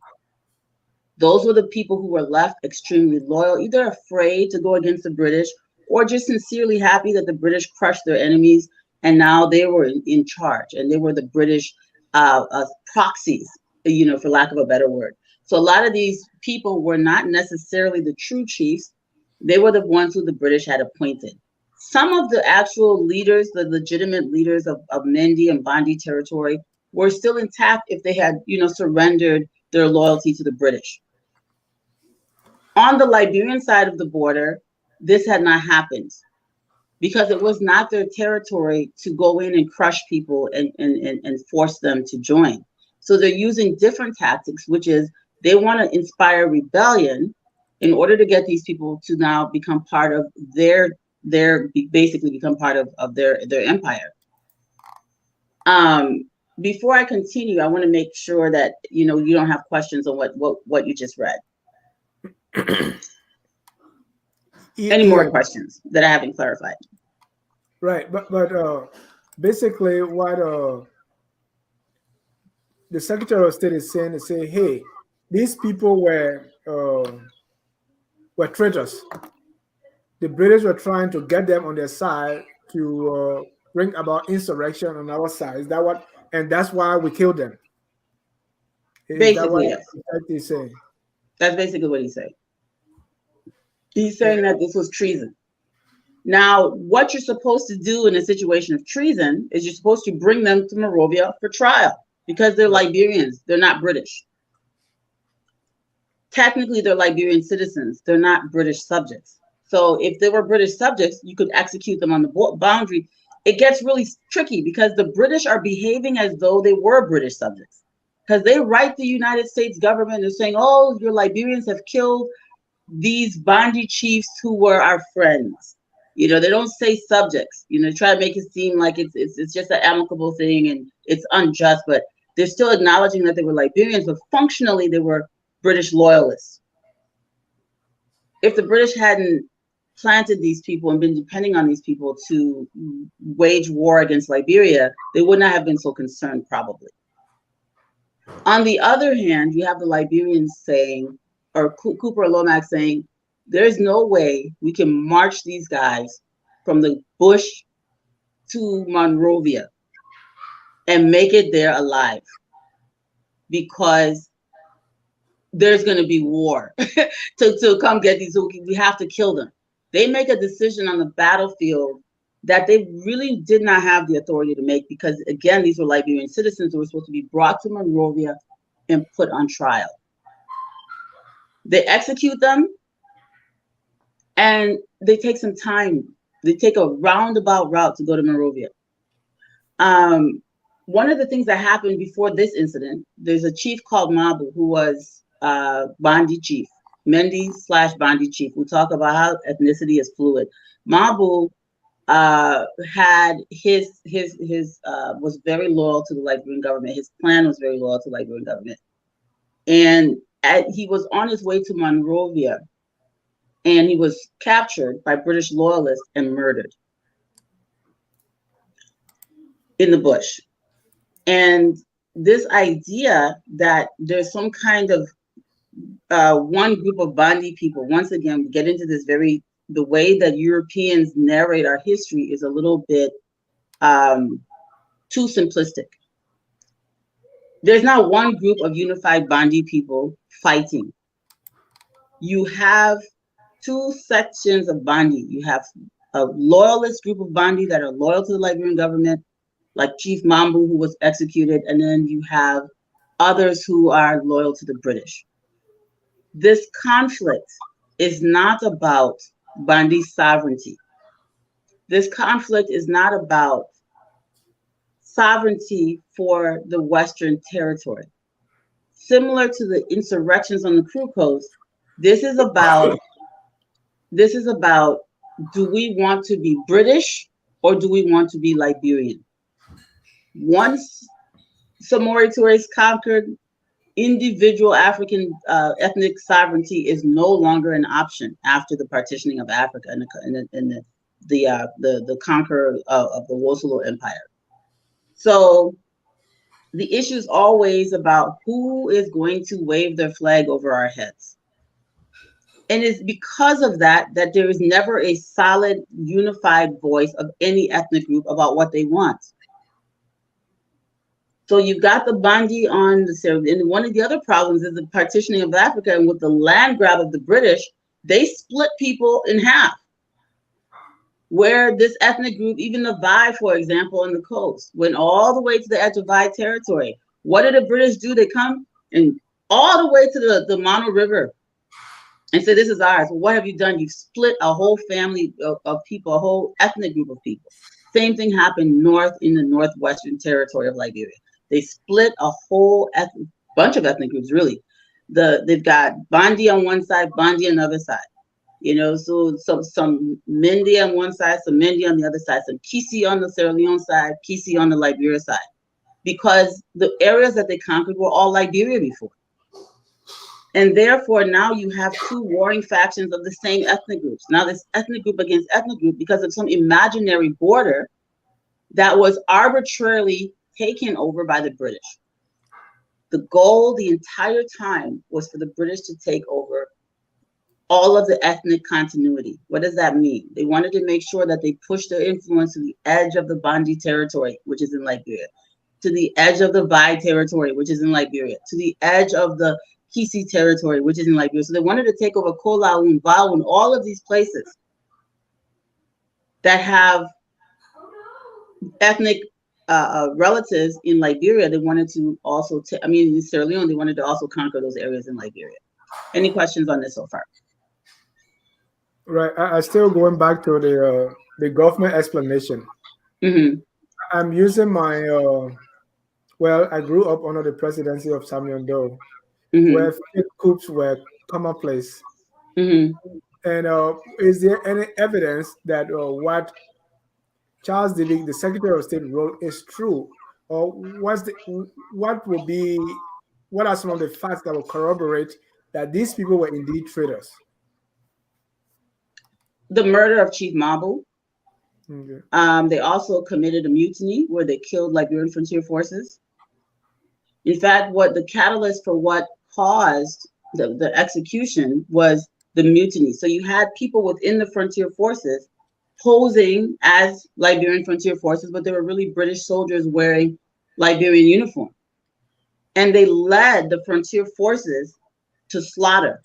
Those were the people who were left extremely loyal, either afraid to go against the British or just sincerely happy that the British crushed their enemies and now they were in charge and they were the British proxies, for lack of a better word. So a lot of these people were not necessarily the true chiefs. They were the ones who the British had appointed. Some of the actual leaders, the legitimate leaders of Mendi and Bandi territory, were still intact if they had, surrendered their loyalty to the British. On the Liberian side of the border, this had not happened because it was not their territory to go in and crush people and force them to join. So they're using different tactics, which is they want to inspire rebellion in order to get these people to now become part of basically become part of their empire. Before I continue, I want to make sure that you don't have questions on what you just read. Any more questions that I haven't clarified? Right, but basically what the Secretary of State is saying is say, hey, these people were traitors. The British were trying to get them on their side to bring about insurrection on our side. Is that what? And that's why we killed them. Is that what he's saying? That's basically what he's saying. He's saying that this was treason. Now, what you're supposed to do in a situation of treason is you're supposed to bring them to Monrovia for trial because they're Liberians. They're not British. Technically, they're Liberian citizens. They're not British subjects. So if they were British subjects, you could execute them on the boundary. It gets really tricky because the British are behaving as though they were British subjects because they write the United States government and saying, oh, your Liberians have killed these Bandi chiefs who were our friends. They don't say subjects, try to make it seem like it's just an amicable thing and it's unjust, but they're still acknowledging that they were Liberians, but functionally they were British loyalists. If the British hadn't planted these people and been depending on these people to wage war against Liberia, they would not have been so concerned probably. On the other hand, you have the Liberians saying, or Cooper Lomax saying, there's no way we can march these guys from the bush to Monrovia and make it there alive because there's going to be war to come get these. We have to kill them. They make a decision on the battlefield that they really did not have the authority to make because, again, these were Liberian citizens who were supposed to be brought to Monrovia and put on trial. They execute them. And they take some time. They take a roundabout route to go to Monrovia. One of the things that happened before this incident, there's a chief called Mabu who was Bandi chief, Mendi/Bandi chief. We talk about how ethnicity is fluid. Mabu had was very loyal to the Liberian government. His clan was very loyal to the Liberian government, and he was on his way to Monrovia. And he was captured by British loyalists and murdered in the bush. And this idea that there's some kind of one group of Bandi people, once again, we get into this the way that Europeans narrate our history is a little bit too simplistic. There's not one group of unified Bandi people fighting. You have two sections of Bandi. You have a loyalist group of Bandi that are loyal to the Liberian government, like Chief Mambu, who was executed, and then you have others who are loyal to the British. This conflict is not about Bandi sovereignty. This conflict is not about sovereignty for the Western territory. Similar to the insurrections on the Crew Coast, this is about, do we want to be British or do we want to be Liberian? Once Samori Touré conquered, individual African ethnic sovereignty is no longer an option after the partitioning of Africa and the conqueror of the Wosolo Empire. So the issue is always about who is going to wave their flag over our heads. And it's because of that there is never a solid, unified voice of any ethnic group about what they want. So you've got the Bandi on the surface, and one of the other problems is the partitioning of Africa, and with the land grab of the British, they split people in half. Where this ethnic group, even the Vai, for example, on the coast, went all the way to the edge of Vai territory. What did the British do? They come and all the way to the Mono River and say, this is ours. Well, what have you done? You've split a whole family of people, a whole ethnic group of people. Same thing happened north in the northwestern territory of Liberia. They split a whole bunch of ethnic groups, really. They've got Bandi on one side, Bandi on the other side. You know, so some Mende on one side, some Mende on the other side, some Kisi on the Sierra Leone side, Kisi on the Liberia side. Because the areas that they conquered were all Liberia before. And therefore, now you have two warring factions of the same ethnic groups. Now this ethnic group against ethnic group because of some imaginary border that was arbitrarily taken over by the British. The goal the entire time was for the British to take over all of the ethnic continuity. What does that mean? They wanted to make sure that they pushed their influence to the edge of the Bandi territory, which is in Liberia, to the edge of the Vai territory, which is in Liberia, to the edge of the Kisi territory, which is in Liberia. So they wanted to take over Kolaun, Vaun, all of these places that have ethnic relatives in Liberia. They wanted to also, in Sierra Leone, they wanted to also conquer those areas in Liberia. Any questions on this so far? Right. I still going back to the government explanation. Mm-hmm. I'm using my well, I grew up under the presidency of Samuel Doe, where fake coups were commonplace. And is there any evidence that what Charles Dillig, the Secretary of State, wrote is true, or what are some of the facts that will corroborate that these people were indeed traitors? The murder of Chief Mabu. Okay. They also committed a mutiny where they killed Liberian Frontier Forces. In fact, what the catalyst for what caused the execution was the mutiny. So you had people within the Frontier Forces posing as Liberian Frontier Forces, but they were really British soldiers wearing Liberian uniform. And they led the Frontier Forces to slaughter.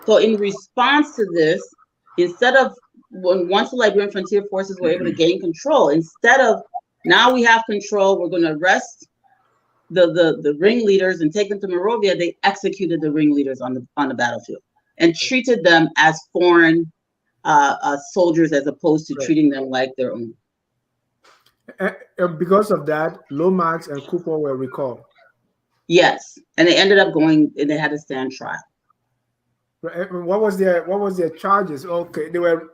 So in response to this, instead of once the Liberian Frontier Forces were able to gain control, instead of now we have control, we're going to arrest the ringleaders and take them to Monrovia, they executed the ringleaders on the battlefield and treated them as foreign soldiers as opposed to treating them like their own. And because of that, Lomax and Cooper were recalled. Yes, and they ended up going and they had to stand trial. What was their charges? Okay, they were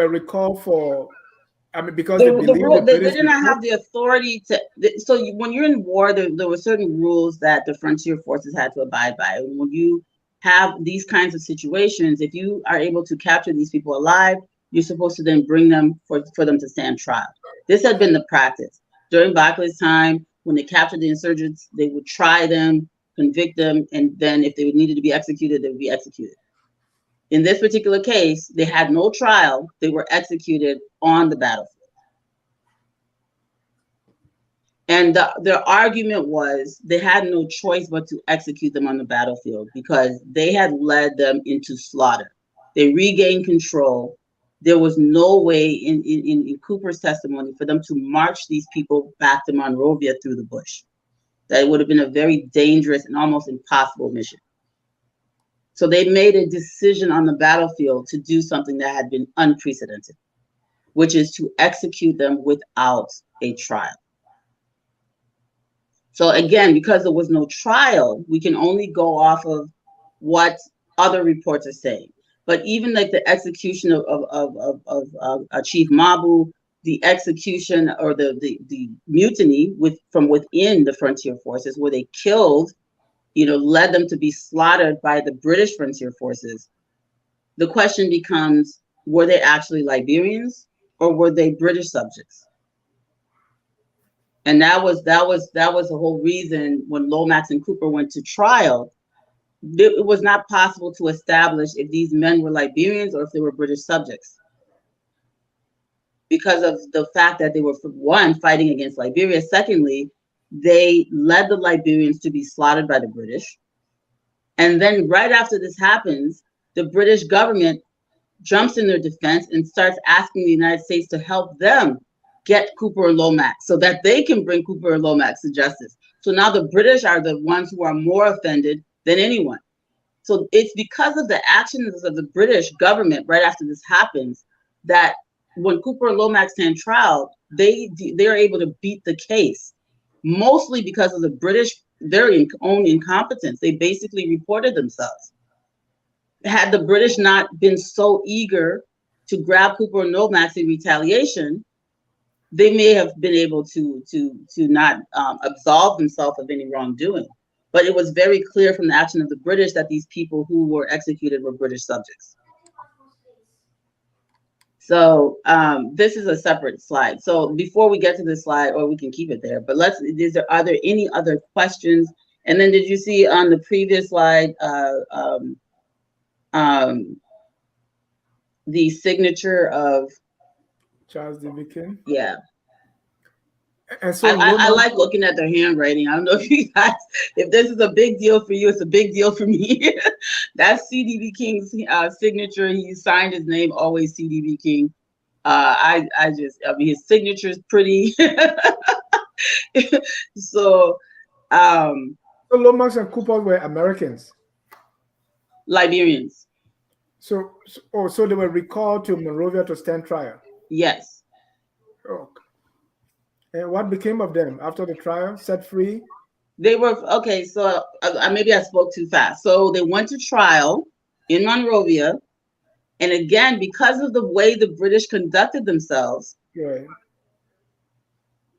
recalled for. I mean, because they did not have the authority to. So when you're in war, there were certain rules that the Frontier Forces had to abide by. And when you have these kinds of situations, if you are able to capture these people alive, you're supposed to then bring them for them to stand trial. This had been the practice during Barclay's time. When they captured the insurgents, they would try them, convict them, and then if they needed to be executed, they would be executed. In this particular case, they had no trial. They were executed on the battlefield. And their argument was they had no choice but to execute them on the battlefield because they had led them into slaughter. They regained control. There was no way in Cooper's testimony for them to march these people back to Monrovia through the bush. That would have been a very dangerous and almost impossible mission. So they made a decision on the battlefield to do something that had been unprecedented, which is to execute them without a trial. So again, because there was no trial, we can only go off of what other reports are saying. But even like the execution of Chief Mabu, the execution or the mutiny from within the Frontier Forces, where they killed, led them to be slaughtered by the British Frontier Forces. The question becomes, were they actually Liberians or were they British subjects? And that was the whole reason when Lomax and Cooper went to trial. It was not possible to establish if these men were Liberians or if they were British subjects, because of the fact that they were, for one, fighting against Liberia. Secondly, they led the Liberians to be slaughtered by the British. And then right after this happens, the British government jumps in their defense and starts asking the United States to help them get Cooper and Lomax so that they can bring Cooper and Lomax to justice. So now the British are the ones who are more offended than anyone. So it's because of the actions of the British government right after this happens that when Cooper and Lomax stand trial, they're able to beat the case, mostly because of the British, their own incompetence. They basically reported themselves. Had the British not been so eager to grab Cooper and Lomax in retaliation, they may have been able to not absolve themselves of any wrongdoing. But it was very clear from the action of the British that these people who were executed were British subjects. So this is a separate slide. So before we get to this slide, or we can keep it there, but are there any other questions? And then did you see on the previous slide, the signature of Charles D.B. King? Yeah. And so I like looking at their handwriting. I don't know if you guys, if this is a big deal for you, it's a big deal for me. That's CDB King's signature. He signed his name, always CDB King. I mean, his signature is pretty. So Lomax and Cooper were Americans. Liberians. So they were recalled to Monrovia to stand trial. Yes. Okay. And what became of them after the trial? Set free? They were okay. So maybe I spoke too fast. So they went to trial in Monrovia, and again, because of the way the British conducted themselves, right,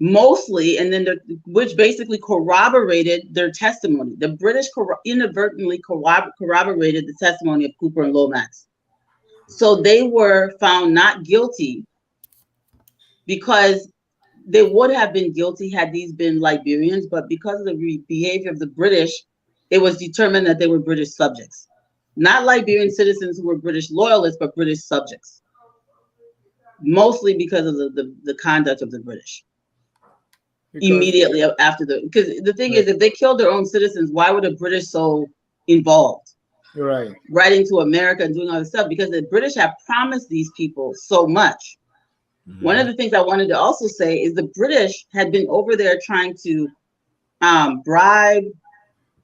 mostly, and then which basically corroborated their testimony. The British inadvertently corroborated the testimony of Cooper and Lomax. So they were found not guilty because they would have been guilty had these been Liberians, but because of the behavior of the British, it was determined that they were British subjects. Not Liberian citizens who were British loyalists, but British subjects. Mostly because of the conduct of the British. Immediately after because the thing is, if they killed their own citizens, why were the British so involved? You're right. Writing to America and doing all this stuff, because the British have promised these people so much. Mm-hmm. One of the things I wanted to also say is the British had been over there trying to bribe.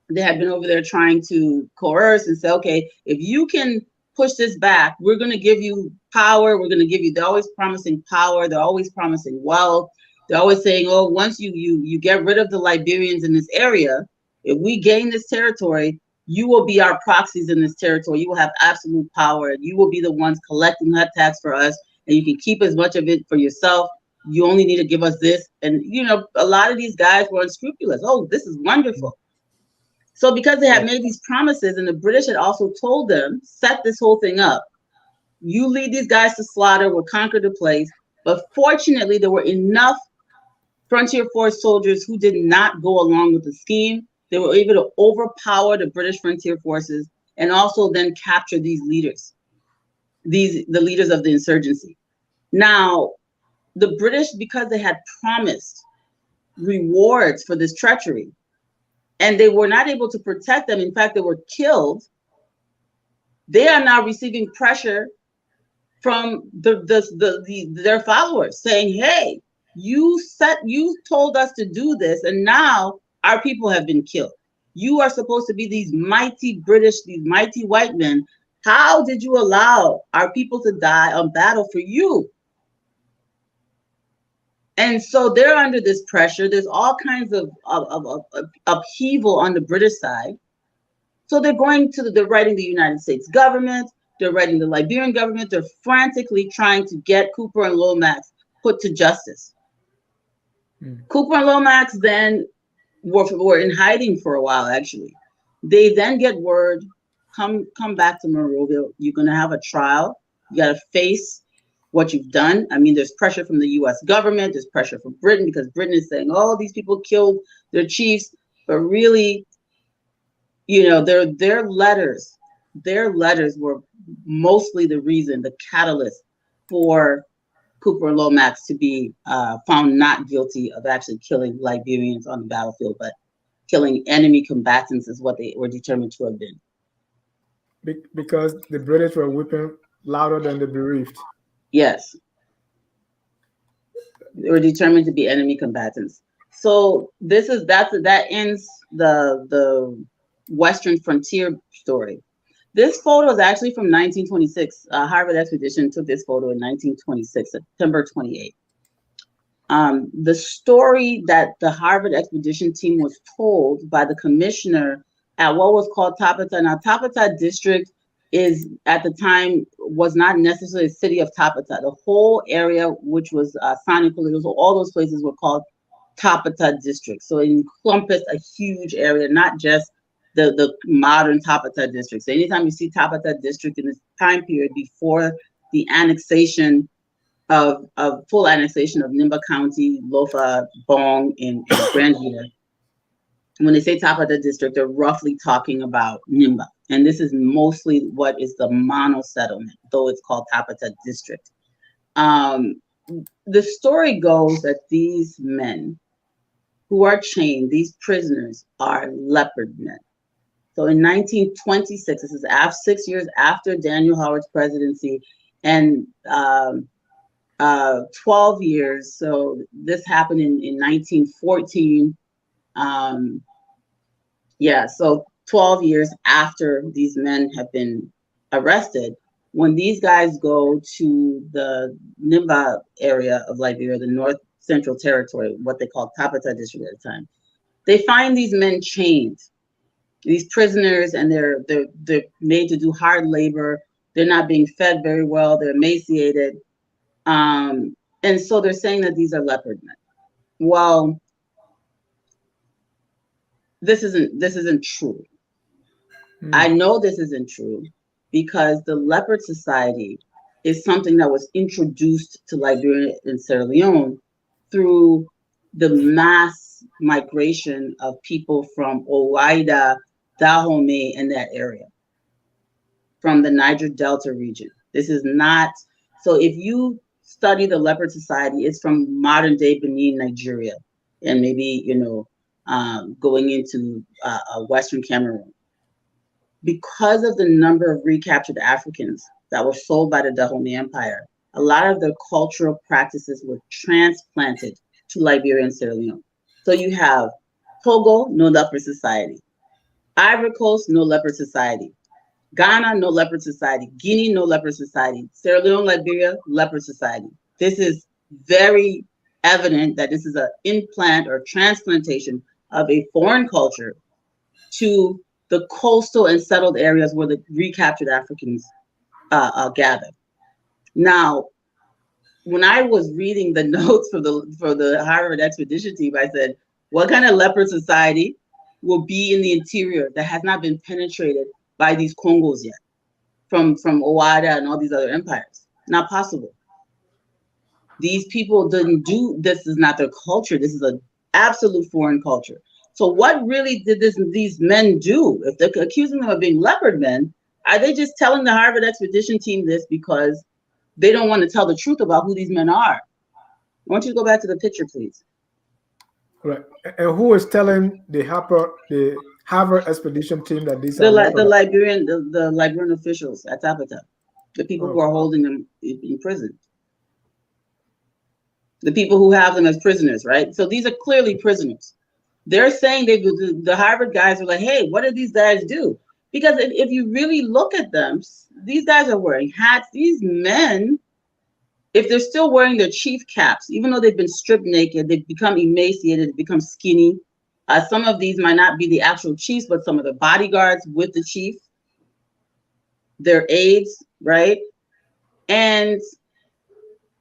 They had been over there trying to coerce and say, okay, if you can push this back, we're going to give you power. We're going to give you, they're always promising power. They're always promising wealth. They're always saying, oh, once you get rid of the Liberians in this area, if we gain this territory, you will be our proxies in this territory. You will have absolute power. You will be the ones collecting that tax for us, and you can keep as much of it for yourself. You only need to give us this. And, a lot of these guys were unscrupulous. Oh, this is wonderful. So because they had made these promises, and the British had also told them, set this whole thing up. You lead these guys to slaughter, we'll conquer the place. But fortunately, there were enough Frontier Force soldiers who did not go along with the scheme. They were able to overpower the British Frontier Forces and also then capture these leaders, the leaders of the insurgency. Now, the British, because they had promised rewards for this treachery, and they were not able to protect them, in fact, they were killed, they are now receiving pressure from their followers saying, hey, you told us to do this, and now our people have been killed. You are supposed to be these mighty British, these mighty white men. How did you allow our people to die on battle for you? And so they're under this pressure. There's all kinds of upheaval on the British side. So they're writing the United States government. They're writing the Liberian government. They're frantically trying to get Cooper and Lomax put to justice. Cooper and Lomax then were in hiding for a while, actually. They then get word, come back to Monrovia. You're going to have a trial. You got to face what you've done. I mean, there's pressure from the U.S. government. There's pressure from Britain, because Britain is saying, oh, these people killed their chiefs. But really, their letters were mostly the reason, the catalyst for Cooper and Lomax to be found not guilty of actually killing Liberians on the battlefield, but killing enemy combatants is what they were determined to have been. Because the British were weeping louder than the bereaved. Yes. They were determined to be enemy combatants. So that ends the Western frontier story. This photo is actually from 1926. Harvard expedition took this photo in 1926, September 28th. The story that the Harvard expedition team was told by the commissioner at what was called Tapata. Now, Tapata district is at the time was not necessarily a city of Tapata. The whole area, which was Sani Polido, so all those places were called Tapata district. So it encompassed a huge area, not just the modern Tapata district. So anytime you see Tapata district in this time period before the annexation of full annexation of Nimba County, Lofa, Bong, and Grandview, when they say Tapata district, they're roughly talking about Nimba. And this is mostly what is the Mono settlement, though it's called Tapata district. The story goes that these men who are chained, these prisoners, are leopard men. So in 1926, this is 6 years after Daniel Howard's presidency, and 12 years. So this happened in 1914. So 12 years after these men have been arrested, when these guys go to the Nimba area of Liberia, the North Central Territory, what they call Tapata district at the time, they find these men chained, these prisoners, and they're made to do hard labor. They're not being fed very well. They're emaciated. And so they're saying that these are leopard men. Well, this isn't true. I know this isn't true because the Leopard Society is something that was introduced to Liberia and Sierra Leone through the mass migration of people from Owaida, Dahomey, and that area, from the Niger Delta region. This is not, so if you study the Leopard Society, it's from modern day Benin, Nigeria, and maybe, going into Western Cameroon. Because of the number of recaptured Africans that were sold by the Dahomey Empire, a lot of their cultural practices were transplanted to Liberia and Sierra Leone. So you have Togo, no leopard society. Ivory Coast, no leopard society. Ghana, no leopard society. Guinea, no leopard society. Sierra Leone, Liberia, leopard society. This is very evident that this is an implant or transplantation of a foreign culture to the coastal and settled areas where the recaptured Africans gathered. Now, when I was reading the notes for the Harvard expedition team, I said, what kind of leopard society will be in the interior that has not been penetrated by these Congos yet, from Owada and all these other empires? Not possible. These people didn't do, this is not their culture. This is an absolute foreign culture. So what really did these men do? If they're accusing them of being leopard men, are they just telling the Harvard expedition team this because they don't want to tell the truth about who these men are? I want you to go back to the picture, please. Right. And who is telling the Harvard expedition team that these are the Liberian officials at Tapata, the people who are holding them in prison, the people who have them as prisoners, right? So these are clearly prisoners. They're saying the Harvard guys are like, hey, what did these guys do? Because if you really look at them, these guys are wearing hats. These men, if they're still wearing their chief caps, even though they've been stripped naked, they've become emaciated, they've become skinny. Some of these might not be the actual chiefs, but some of the bodyguards with the chief, their aides, right? And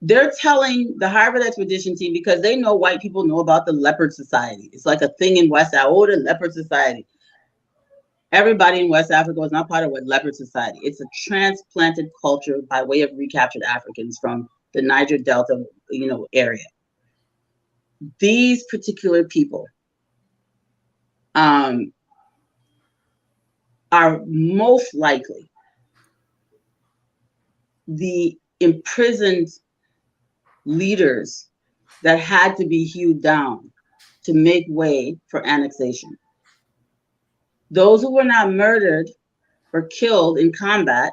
they're telling the Harvard expedition team, because they know white people know about the Leopard Society. It's like a thing in West Africa, the Leopard Society. Everybody in West Africa is not part of what Leopard Society. It's a transplanted culture by way of recaptured Africans from the Niger Delta, area. These particular people are most likely the imprisoned leaders that had to be hewed down to make way for annexation. Those who were not murdered or killed in combat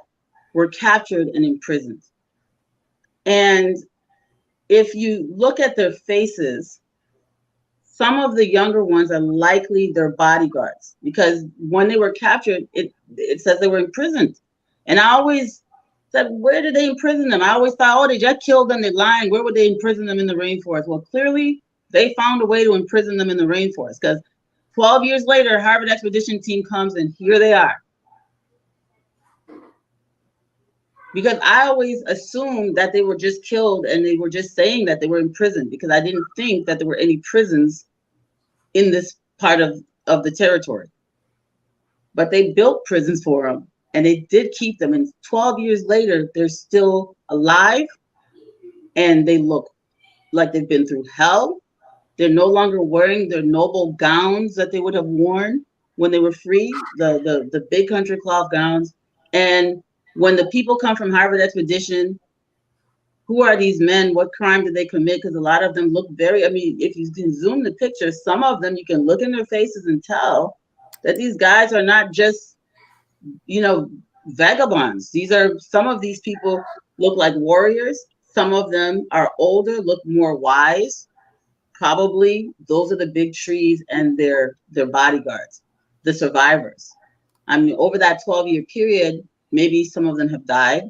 were captured and imprisoned. And if you look at their faces, some of the younger ones are likely their bodyguards, because when they were captured, it says they were imprisoned. And I always said, where did they imprison them? I always thought, oh, they just killed them, they're lying. Where would they imprison them in the rainforest? Well, clearly they found a way to imprison them in the rainforest, because 12 years later, Harvard expedition team comes and here they are. Because I always assumed that they were just killed and they were just saying that they were in prison, because I didn't think that there were any prisons in this part of the territory. But they built prisons for them and they did keep them. And 12 years later, they're still alive and they look like they've been through hell. They're no longer wearing their noble gowns that they would have worn when they were free, the big country cloth gowns. And when the people come from Harvard expedition, who are these men? What crime did they commit? Because a lot of them look very, I mean, if you can zoom the pictures, some of them you can look in their faces and tell that these guys are not just, you know, vagabonds. Some of these people look like warriors. Some of them are older, look more wise. Probably those are the big trees and their bodyguards, the survivors. I mean, over that 12-year period, maybe some of them have died.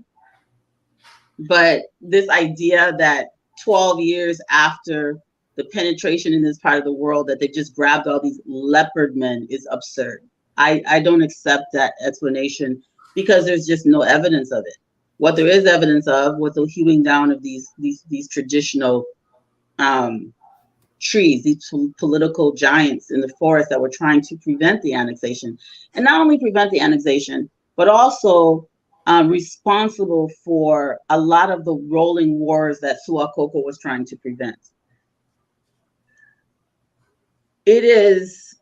But this idea that 12 years after the penetration in this part of the world, that they just grabbed all these leopard men is absurd. I don't accept that explanation, because there's just no evidence of it. What there is evidence of was the hewing down of these traditional trees, these political giants in the forest that were trying to prevent the annexation. And not only prevent the annexation, but also responsible for a lot of the rolling wars that Suakoko was trying to prevent. It is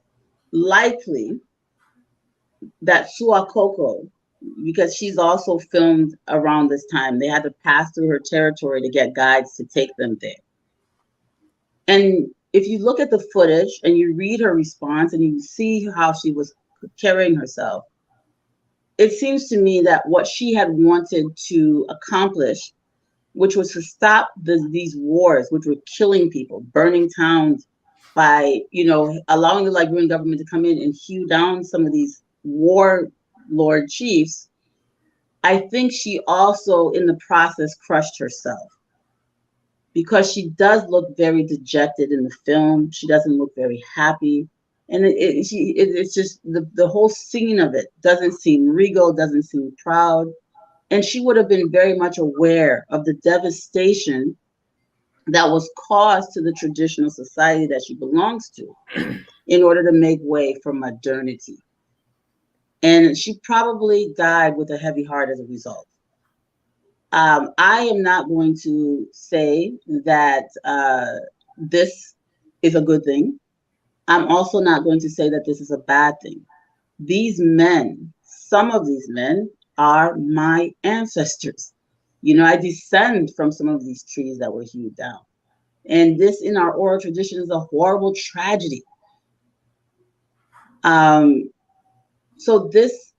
likely that Suakoko, because she's also filmed around this time, they had to pass through her territory to get guides to take them there. And if you look at the footage and you read her response and you see how she was carrying herself, it seems to me that what she had wanted to accomplish, which was to stop these wars, which were killing people, burning towns, by, you know, allowing the Liberian government to come in and hew down some of these warlord chiefs, I think she also in the process crushed herself, because she does look very dejected in the film. She doesn't look very happy. And it's just the whole scene of it doesn't seem regal, doesn't seem proud. And she would have been very much aware of the devastation that was caused to the traditional society that she belongs to in order to make way for modernity. And she probably died with a heavy heart as a result. I am not going to say that this is a good thing. I'm also not going to say that this is a bad thing. These men, some of these men are my ancestors. You know, I descend from some of these trees that were hewed down. And this in our oral tradition is a horrible tragedy. So this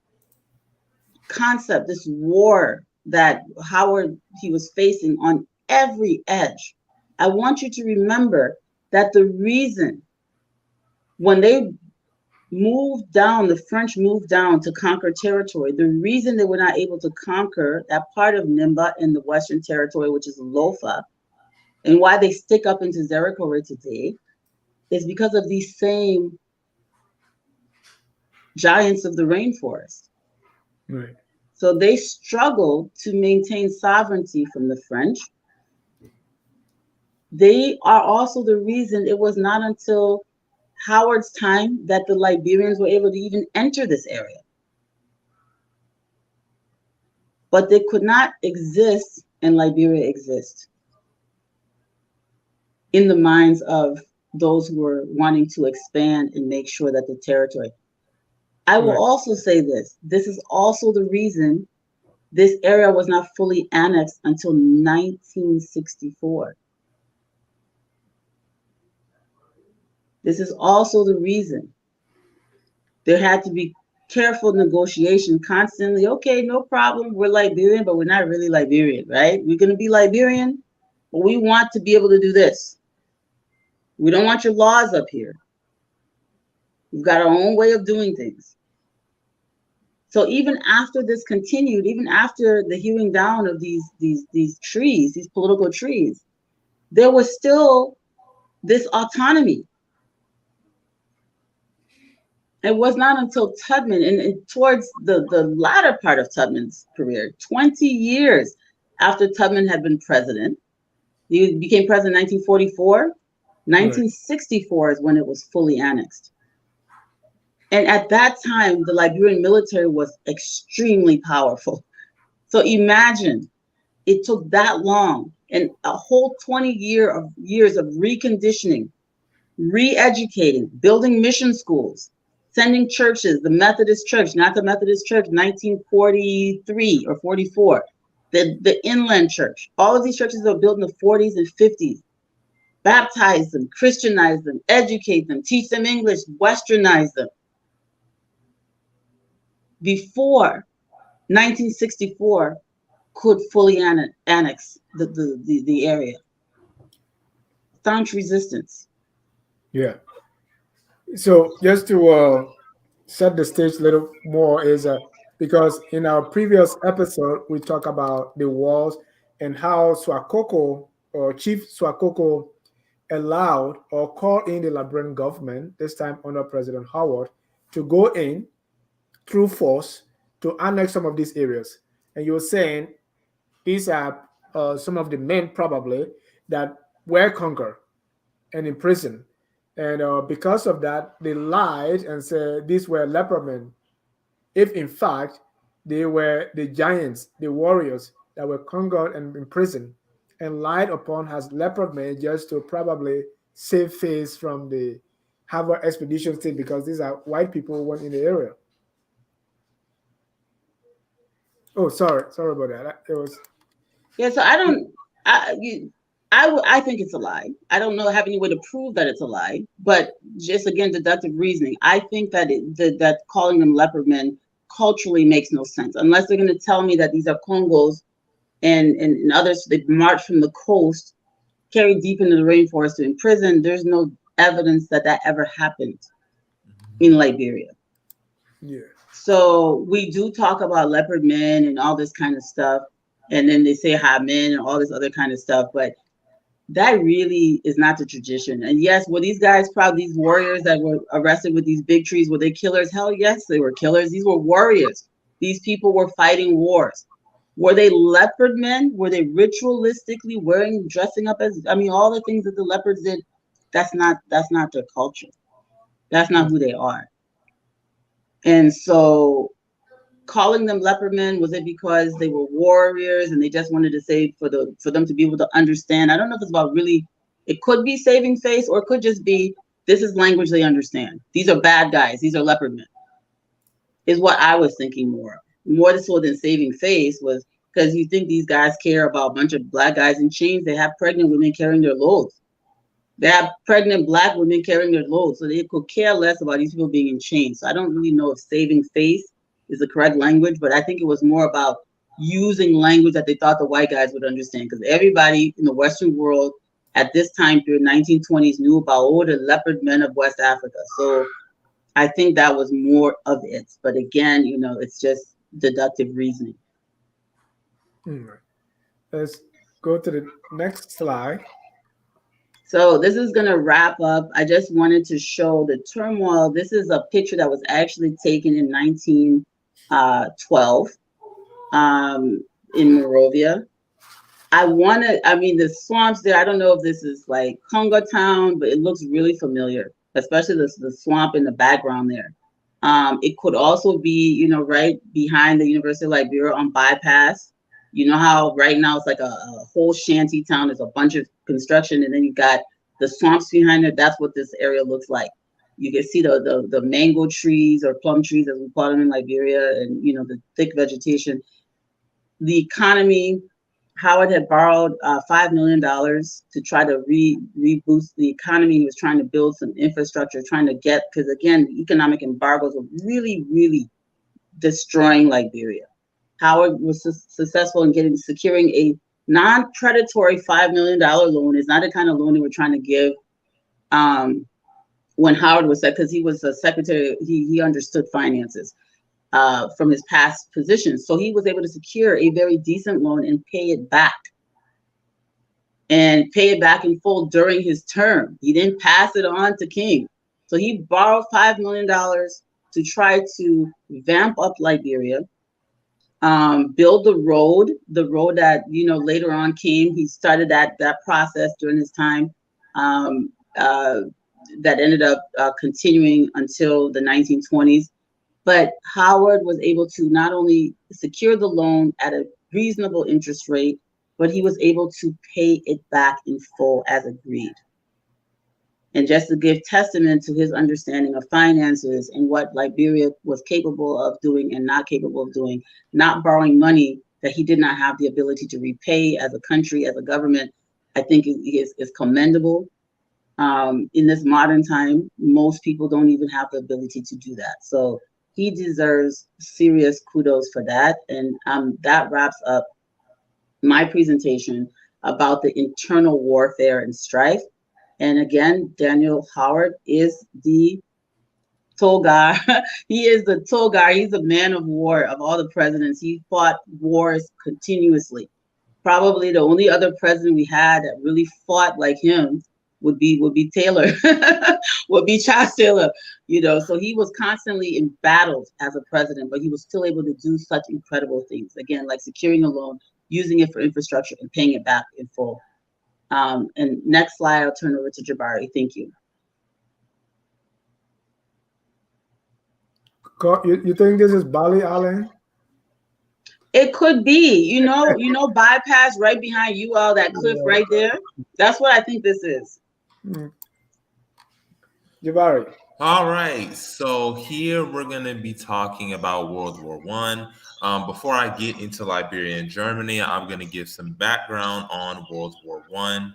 concept, this war that Howard, he was facing on every edge, I want you to remember that the reason when they moved down, the French moved down to conquer territory, the reason they were not able to conquer that part of Nimba in the Western Territory, which is Lofa, and why they stick up into Zerikore today, is because of these same giants of the rainforest. Right. So they struggled to maintain sovereignty from the French. They are also the reason it was not until Howard's time that the Liberians were able to even enter this area. But they could not exist, and Liberia exist in the minds of those who were wanting to expand and make sure that the territory. I will also say this. This is also the reason this area was not fully annexed until 1964. This is also the reason there had to be careful negotiation constantly. Okay, no problem. We're Liberian, but we're not really Liberian, right? We're going to be Liberian, but we want to be able to do this. We don't want your laws up here. We've got our own way of doing things. So even after this continued, even after the hewing down of these trees, these political trees, there was still this autonomy. It was not until Tubman, and towards the latter part of Tubman's career, 20 years after Tubman had been president, he became president in 1944. 1964 is when it was fully annexed. And at that time, the Liberian military was extremely powerful. So imagine it took that long and a whole 20 years of reconditioning, re-educating, building mission schools, sending churches, the Methodist Church, not the Methodist Church, 1943 or 44, the Inland Church. All of these churches were built in the 40s and 50s. Baptize them, Christianize them, educate them, teach them English, Westernize them. Before 1964 could fully annex the area. Staunch resistance. Yeah. So just to set the stage a little more is because in our previous episode we talked about the wars and how Swakoko or Chief Swakoko allowed or called in the Liberian government, this time under President Howard, to go in through force to annex some of these areas. And you were saying these are some of the men probably that were conquered and imprisoned. And because of that, they lied and said these were leper men, if in fact they were the giants, the warriors that were conquered and imprisoned and lied upon as leper men just to probably save face from the Harvard expedition team because these are white people who went in the area. Oh, sorry about that. It was. Yeah, so I think it's a lie. I don't have any way to prove that it's a lie, but just again, deductive reasoning. I think that that calling them leopard men culturally makes no sense unless they're going to tell me that these are Congos and others. They marched from the coast, carried deep into the rainforest to imprison. There's no evidence that ever happened in Liberia. Yeah. So we do talk about leopard men and all this kind of stuff. And then they say high men and all this other kind of stuff. But that really is not the tradition. And yes, were these guys probably these warriors that were arrested with these big trees? Were they killers? Hell yes, they were killers. These were warriors. These people were fighting wars. Were they leopard men? Were they ritualistically dressing up as, all the things that the leopards did? That's not their culture. That's not who they are. And so calling them leopard men, was it because they were warriors and they just wanted to say for them to be able to understand? I don't know if it's about really, it could be saving face or it could just be, this is language they understand. These are bad guys. These are leopard men is what I was thinking more so than saving face was because you think these guys care about a bunch of black guys in chains. They have pregnant women carrying their loads. They have pregnant black women carrying their loads. So they could care less about these people being in chains. So I don't really know if saving face is the correct language, but I think it was more about using language that they thought the white guys would understand because everybody in the Western world at this time period, 1920s, knew about the leopard men of West Africa. So I think that was more of it. But again, it's just deductive reasoning. Let's go to the next slide. So this is going to wrap up. I just wanted to show the turmoil. This is a picture that was actually taken in 1912 in Monrovia. The swamps there, I don't know if this is like Congo Town, but it looks really familiar, especially the swamp in the background there. It could also be, right behind the University of Liberia on Bypass. You know how right now it's like a whole shanty town. There's a bunch of construction, and then you got the swamps behind it. That's what this area looks like. You can see the mango trees or plum trees, as we call them in Liberia, and the thick vegetation. The economy, Howard had borrowed $5 million to try to reboost the economy. He was trying to build some infrastructure, because again, economic embargoes were really, really destroying Liberia. Howard was successful in securing a non-predatory $5 million loan. It's not the kind of loan they were trying to give when Howard was because he was a secretary, he understood finances from his past positions. So he was able to secure a very decent loan and pay it back in full during his term. He didn't pass it on to King. So he borrowed $5 million to try to vamp up Liberia, build the road that, later on came. He started that process during his time, that ended up continuing until the 1920s. But Howard was able to not only secure the loan at a reasonable interest rate, but he was able to pay it back in full as agreed. And just to give testament to his understanding of finances and what Liberia was capable of doing and not capable of doing, not borrowing money that he did not have the ability to repay as a country, as a government, I think is commendable. In this modern time, most people don't even have the ability to do that. So he deserves serious kudos for that. And that wraps up my presentation about the internal warfare and strife. And again, Daniel Howard is the Togar. He is the Togar. He's the man of war of all the presidents. He fought wars continuously. Probably the only other president we had that really fought like him would be Taylor, would be Charles Taylor. So he was constantly in battles as a president, but he was still able to do such incredible things. Again, like securing a loan, using it for infrastructure, and paying it back in full. And next slide, I'll turn over to Jabari. Thank you. You think this is Bali Island? It could be, bypass right behind you all, that cliff right there. That's what I think this is. Jabari. All right, so here we're going to be talking about World War I. Before I get into Liberia and Germany, I'm going to give some background on World War I.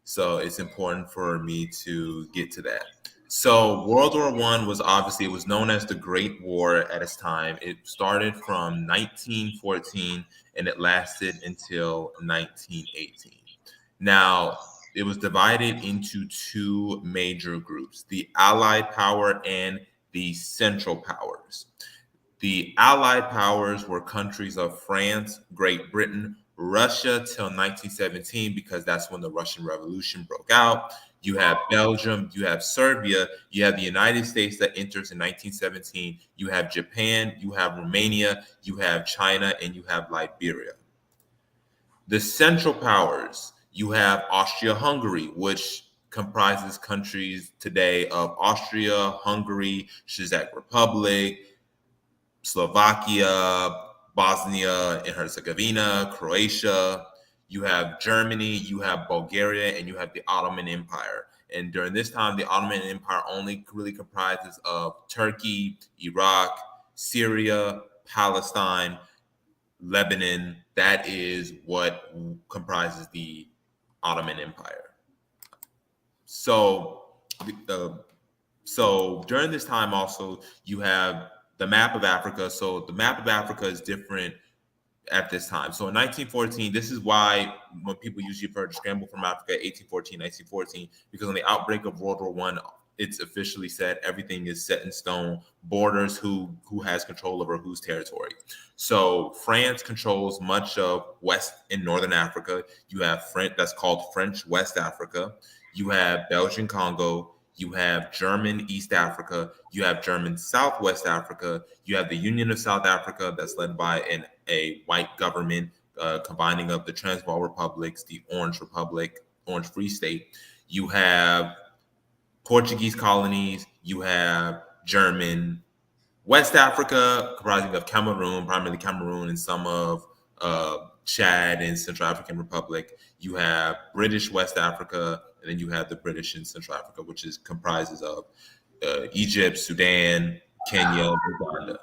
So it's important for me to get to that. So World War I it was known as the Great War at its time. It started from 1914 and it lasted until 1918. Now, it was divided into two major groups, the Allied power and the Central powers. The Allied powers were countries of France, Great Britain, Russia till 1917, because that's when the Russian Revolution broke out. You have Belgium, you have Serbia, you have the United States that enters in 1917, you have Japan, you have Romania, you have China, and you have Liberia. The Central powers, you have Austria-Hungary, which comprises countries today of Austria, Hungary, Czech Republic, Slovakia, Bosnia and Herzegovina, Croatia. You have Germany, you have Bulgaria, and you have the Ottoman Empire. And during this time, the Ottoman Empire only really comprises of Turkey, Iraq, Syria, Palestine, Lebanon. That is what comprises the Ottoman Empire. So during this time also, you have the map of Africa. So the map of Africa is different at this time. So in 1914, this is why when people usually refer to Scramble from Africa, 1814, 1914, because on the outbreak of World War I, it's officially said everything is set in stone, borders, who has control over whose territory. So France controls much of West and Northern Africa. You have French, that's called French West Africa. You have Belgian Congo. You have German East Africa. You have German Southwest Africa. You have the Union of South Africa that's led by a white government, combining of the Transvaal republics, the Orange Republic, Orange Free State. You have Portuguese colonies. You have German West Africa, comprising of Cameroon, primarily Cameroon, and some of Chad and Central African Republic. You have British West Africa, and then you have the British in Central Africa, which comprises of Egypt, Sudan, Kenya, Uganda.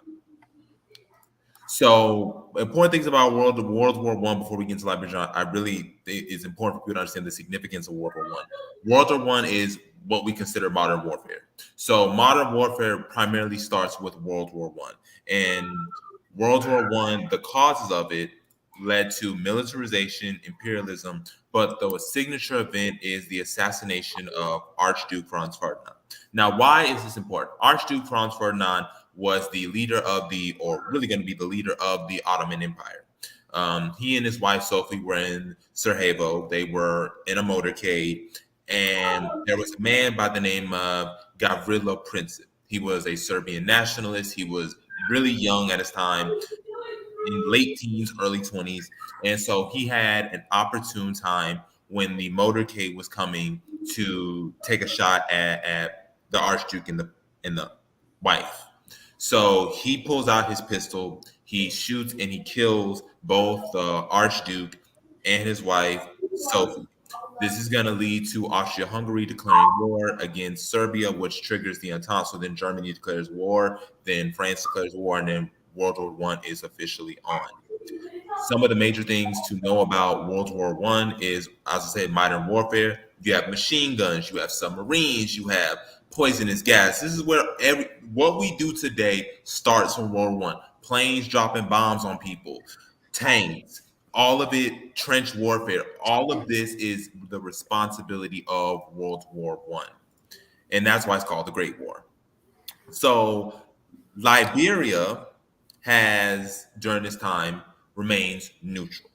So important things about World War I before we get into Liberia, I really think it's important for people to understand the significance of World War I. World War I is what we consider modern warfare. So modern warfare primarily starts with World War I. And World War I, the causes of it led to militarization, imperialism, but the signature event is the assassination of Archduke Franz Ferdinand. Now, why is this important? Archduke Franz Ferdinand was the leader of the, or really going to be the leader of the Ottoman Empire. He and his wife Sophie were in Sarajevo. They were in a motorcade, and there was a man by the name of Gavrilo Princip. He was a Serbian nationalist. He was really young at his time, in late teens, early 20s. And so he had an opportune time when the motorcade was coming to take a shot at the Archduke and the wife. So he pulls out his pistol, he shoots and he kills both the Archduke and his wife, Sophie. This is going to lead to Austria-Hungary declaring war against Serbia, which triggers the Entente. So then Germany declares war, then France declares war, and then World War One is officially on. Some of the major things to know about World War One is, as I said, modern warfare. You have machine guns, you have submarines, you have poisonous gas. This is where what we do today starts from World War One. Planes dropping bombs on people, tanks, all of it, trench warfare. All of this is the responsibility of World War One, and that's why it's called the Great War. So Liberia has, during this time, remains neutral.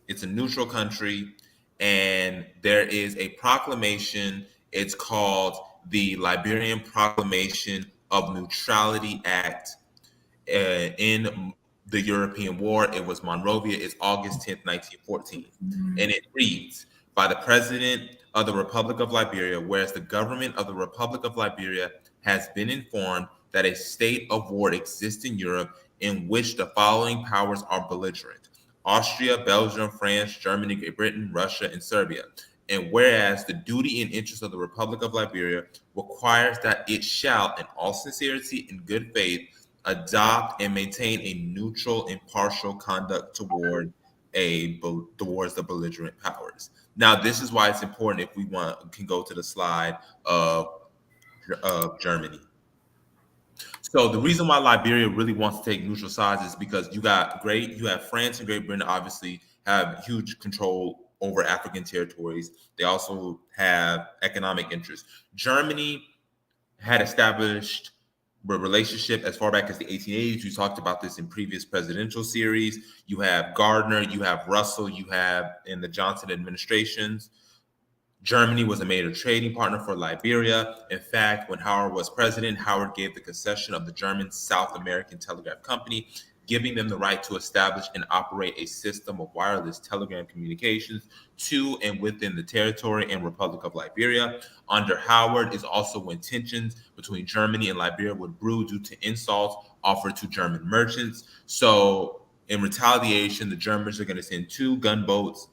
It's a neutral country, and there is a proclamation. It's called the Liberian Proclamation of Neutrality Act in the European War. It was Monrovia. It's August 10th, 1914. And it reads, by the President of the Republic of Liberia, whereas the government of the Republic of Liberia has been informed that a state of war exists in Europe in which the following powers are belligerent: Austria, Belgium, France, Germany, Great Britain, Russia, and Serbia. And whereas the duty and interest of the Republic of Liberia requires that it shall, in all sincerity and good faith, adopt and maintain a neutral, impartial conduct towards the belligerent powers. Now, this is why it's important. If we can go to the slide of Germany. So the reason why Liberia really wants to take neutral sides is because you have France and Great Britain obviously have huge control over African territories. They also have economic interests. Germany had established a relationship as far back as the 1880s. We talked about this in previous presidential series. You have Gardner, you have Russell, you have in the Johnson administrations. Germany was a major trading partner for Liberia. In fact, when Howard was president, Howard gave the concession of the German South American Telegraph Company, giving them the right to establish and operate a system of wireless telegram communications to and within the territory and Republic of Liberia. Under Howard is also when tensions between Germany and Liberia would brew due to insults offered to German merchants. So in retaliation, the Germans are going to send 2 gunboats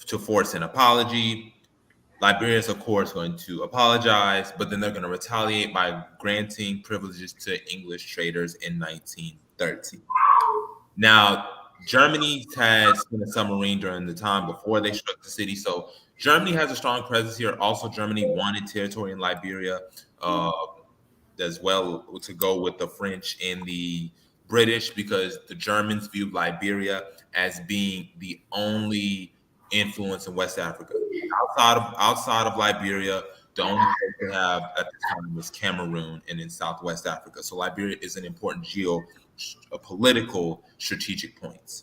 to force an apology. Liberia is, of course, going to apologize, but then they're going to retaliate by granting privileges to English traders in 1913. Now, Germany had sent a submarine during the time before they struck the city, so Germany has a strong presence here. Also, Germany wanted territory in Liberia as well to go with the French and the British, because the Germans viewed Liberia as being the only influence in West Africa. Outside of Liberia, the only place they have at the time was Cameroon and in Southwest Africa. So Liberia is an important geopolitical strategic point.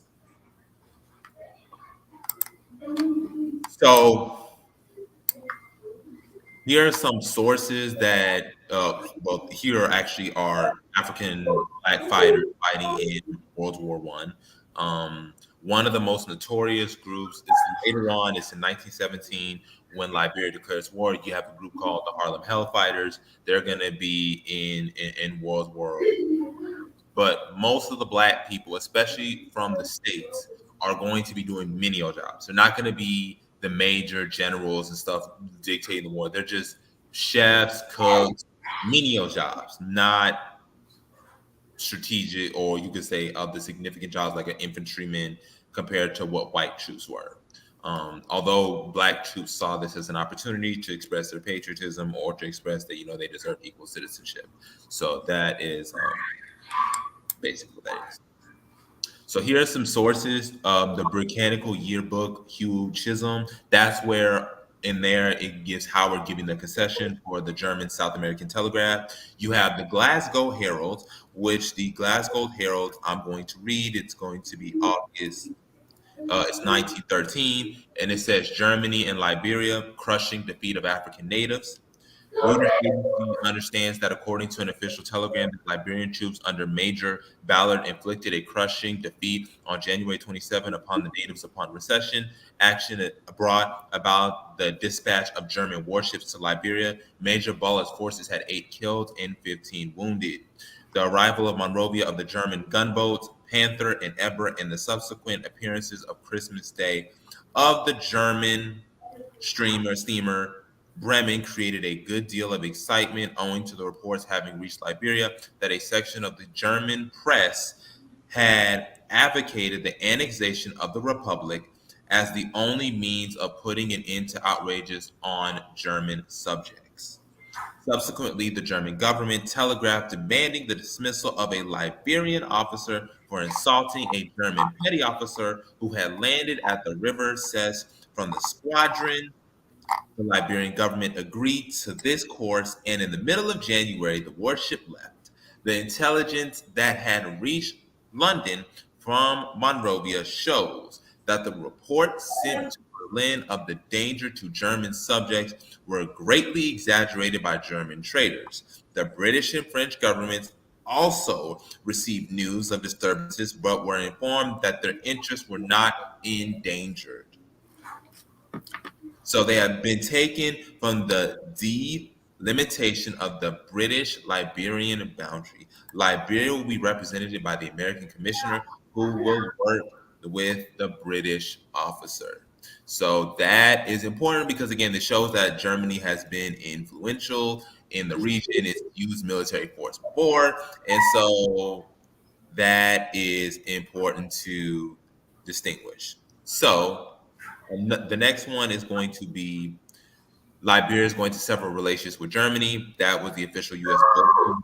So here are some sources that, here actually are African black fighters fighting in World War One. One of the most notorious groups is later on. It's in 1917 when Liberia declares war. You have a group called the Harlem Hellfighters. They're going to be in World War. But most of the black people, especially from the States, are going to be doing menial jobs. They're not going to be the major generals and stuff dictating the war. They're just chefs, cooks, menial jobs, not strategic, or you could say of the significant jobs like an infantryman compared to what white troops were. Although black troops saw this as an opportunity to express their patriotism or to express that, they deserve equal citizenship. So that is basically what that is. So here are some sources. The Britannical Yearbook, Hugh Chisholm. That's where in there it gives Howard giving the concession for the German South American Telegraph. You have the Glasgow Herald, which the Glasgow Herald I'm going to read. It's going to be August. It's 1913, and it says Germany and Liberia crushing defeat of African natives. Reuters agency understands that according to an official telegram, the Liberian troops under Major Ballard inflicted a crushing defeat on January 27 upon the natives upon recession. Action abroad about the dispatch of German warships to Liberia. Major Ballard's forces had 8 killed and 15 wounded. The arrival of Monrovia of the German gunboats Panther and Eber and the subsequent appearances of Christmas Day of the German steamer Bremen created a good deal of excitement owing to the reports having reached Liberia that a section of the German press had advocated the annexation of the Republic as the only means of putting an end to outrages on German subjects. Subsequently, the German government telegraphed demanding the dismissal of a Liberian officer for insulting a German petty officer who had landed at the River Cess from the squadron. The Liberian government agreed to this course, and in the middle of January, the warship left. The intelligence that had reached London from Monrovia shows that the reports sent to Berlin of the danger to German subjects were greatly exaggerated by German traders. The British and French governments also received news of disturbances, but were informed that their interests were not endangered. So they have been taken from the delimitation of the British-Liberian boundary. Liberia will be represented by the American commissioner who will work with the British officer. So that is important because, again, it shows that Germany has been influential in the region. It's used military force before. And so that is important to distinguish. So and the next one is going to be Liberia is going to sever relations with Germany. That was the official U.S. bulletin.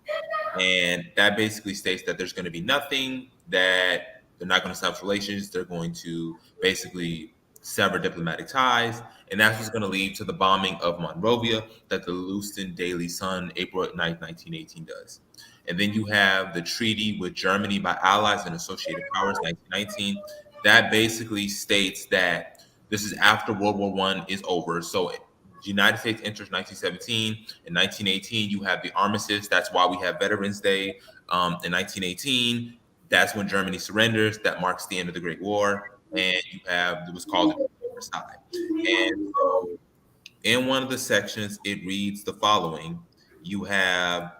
And that basically states that there's going to be nothing, that they're not going to sever relations. They're going to basically sever diplomatic ties. And that's what's going to lead to the bombing of Monrovia that the Lewiston Daily Sun, April 9th, 1918 does. And then you have the treaty with Germany by Allies and Associated Powers, 1919. That basically states that this is after World War I is over. So the United States enters 1917. In 1918, you have the armistice. That's why we have Veterans Day. In 1918, that's when Germany surrenders. That marks the end of the Great War. And you have it was called the Treaty of Versailles. And so in one of the sections, it reads the following. You have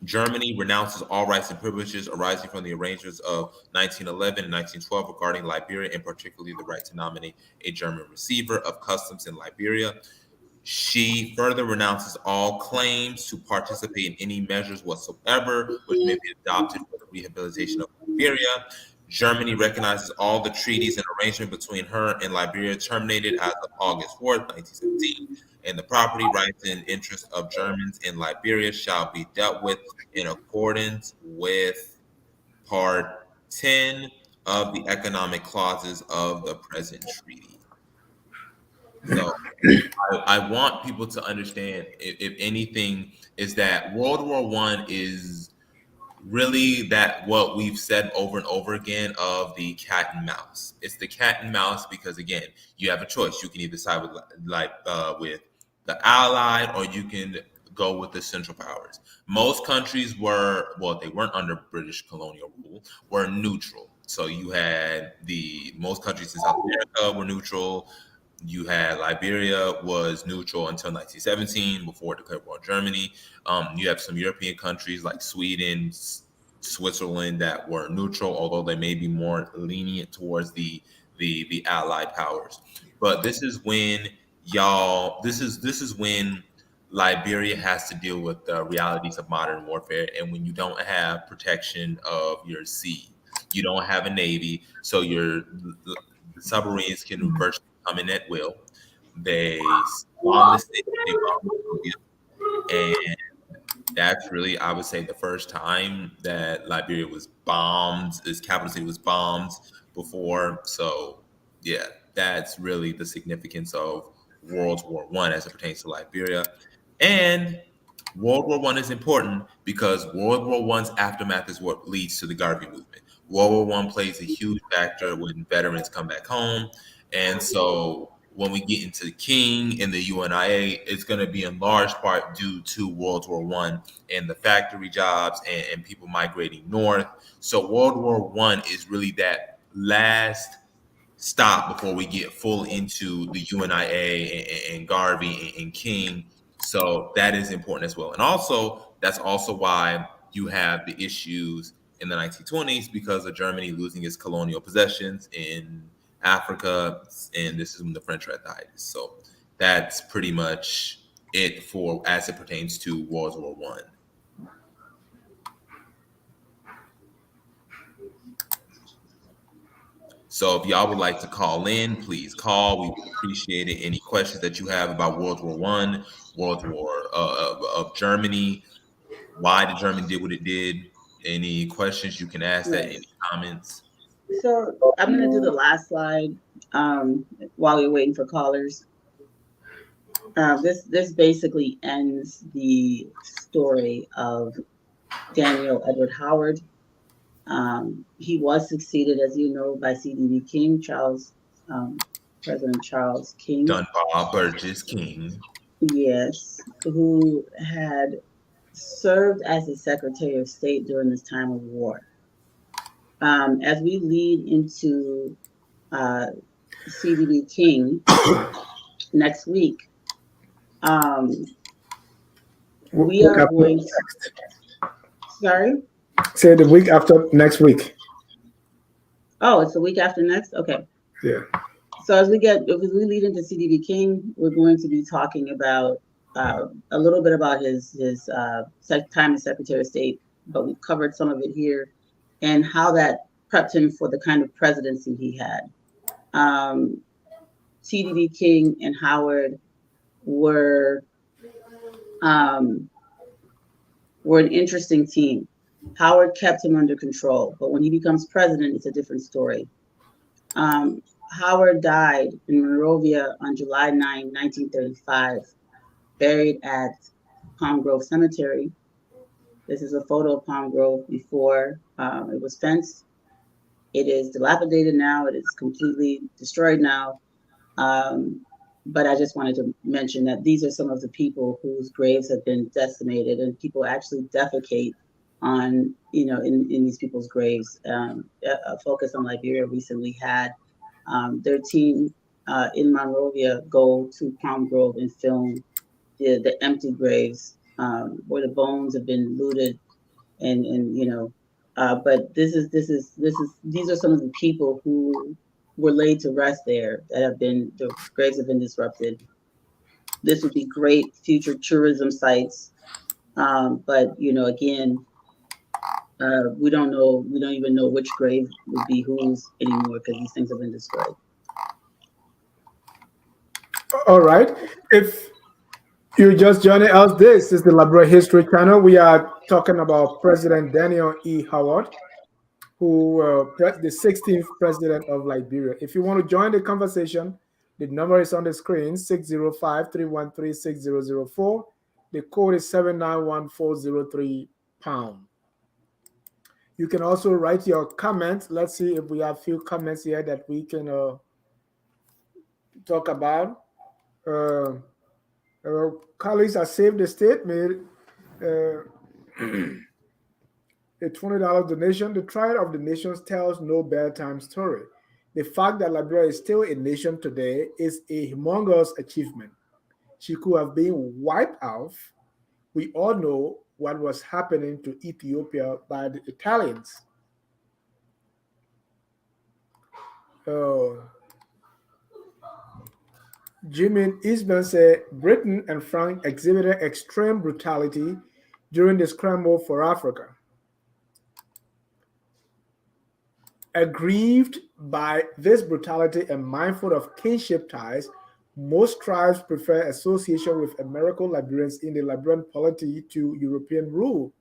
Germany renounces all rights and privileges arising from the arrangements of 1911 and 1912 regarding Liberia, and particularly the right to nominate a German receiver of customs in Liberia. She further renounces all claims to participate in any measures whatsoever which may be adopted for the rehabilitation of Liberia. Germany recognizes all the treaties and arrangements between her and Liberia terminated as of August 4th, 1917, and the property rights and interests of Germans in Liberia shall be dealt with in accordance with Part 10 of the economic clauses of the present treaty. So I want people to understand, if anything, is that World War I is really that what we've said over and over again of the cat and mouse. It's the cat and mouse because, again, you have a choice. You can either side with with the Allied, or you can go with the Central Powers. Most countries were, well, they weren't under British colonial rule, were neutral. So you had most countries in South America were neutral. You had Liberia was neutral until 1917 before it declared war on Germany. You have some European countries like Sweden, Switzerland that were neutral, although they may be more lenient towards the Allied powers. But this is when this is when Liberia has to deal with the realities of modern warfare, and when you don't have protection of your sea, you don't have a navy, so your submarines can virtually come in at will. They bomb the city, they bomb Monrovia, and that's really, I would say, the first time that Liberia was bombed, its capital city was bombed before. So, yeah, that's really the significance of World War I as it pertains to Liberia. And World War I is important because World War I's aftermath is what leads to the Garvey movement. World War I plays a huge factor when veterans come back home. And so when we get into King and the UNIA, it's going to be in large part due to World War I and the factory jobs and people migrating north. So World War I is really that last stop before we get full into the UNIA and Garvey and King. So that is important as well. And also, that's also why you have the issues in the 1920s because of Germany losing its colonial possessions in Africa. And this is when the French are at the height. So that's pretty much it for as it pertains to World War I. So if y'all would like to call in, please call. We would appreciate it. Any questions that you have about World War I, World War of Germany, why did Germany did what it did? Any questions you can ask that? Any Yes. comments? So I'm gonna do the last slide while we're waiting for callers. This basically ends the story of Daniel Edward Howard. He was succeeded, as you know, by CDB King, President Charles King. Dunbar Burgess King. Yes, who had served as the Secretary of State during this time of war. As we lead into CDB King next week, we are going to. Sorry? Say the week after next week. Oh, it's the week after next? Okay. Yeah. So as we lead into CDB King, we're going to be talking about a little bit about his time as Secretary of State, but we've covered some of it here, and how that prepped him for the kind of presidency he had. CDB King and Howard were an interesting team. Howard kept him under control, but when he becomes president, it's a different story. Howard died in Monrovia on July 9, 1935, buried at Palm Grove Cemetery. This is a photo of Palm Grove before it was fenced. It is dilapidated now. It is completely destroyed now. But I just wanted to mention that these are some of the people whose graves have been decimated, and people actually defecate on, in these people's graves. A Focus on Liberia recently had their team in Monrovia go to Palm Grove and film the empty graves where the bones have been looted, but these are some of the people who were laid to rest there the graves have been disrupted. This would be great future tourism sites, but again, we don't even know which grave would be whose anymore because these things have been destroyed. All right. If you're just joining us, this is the Liberia History Channel. We are talking about President Daniel E. Howard, who the 16th president of Liberia. If you want to join the conversation, the number is on the screen, 605-313-6004. The code is 791-403#. You can also write your comments. Let's see if we have a few comments here that we can talk about. Colleagues, I saved the statement. A $20 donation. The trial of the nations tells no bedtime story. The fact that Liberia is still a nation today is a humongous achievement. She could have been wiped out. We all know what was happening to Ethiopia by the Italians. Jimmy Eastman said Britain and France exhibited extreme brutality during the scramble for Africa. Aggrieved by this brutality and mindful of kinship ties, Most tribes prefer association with American Liberians in the Liberian polity to European rule.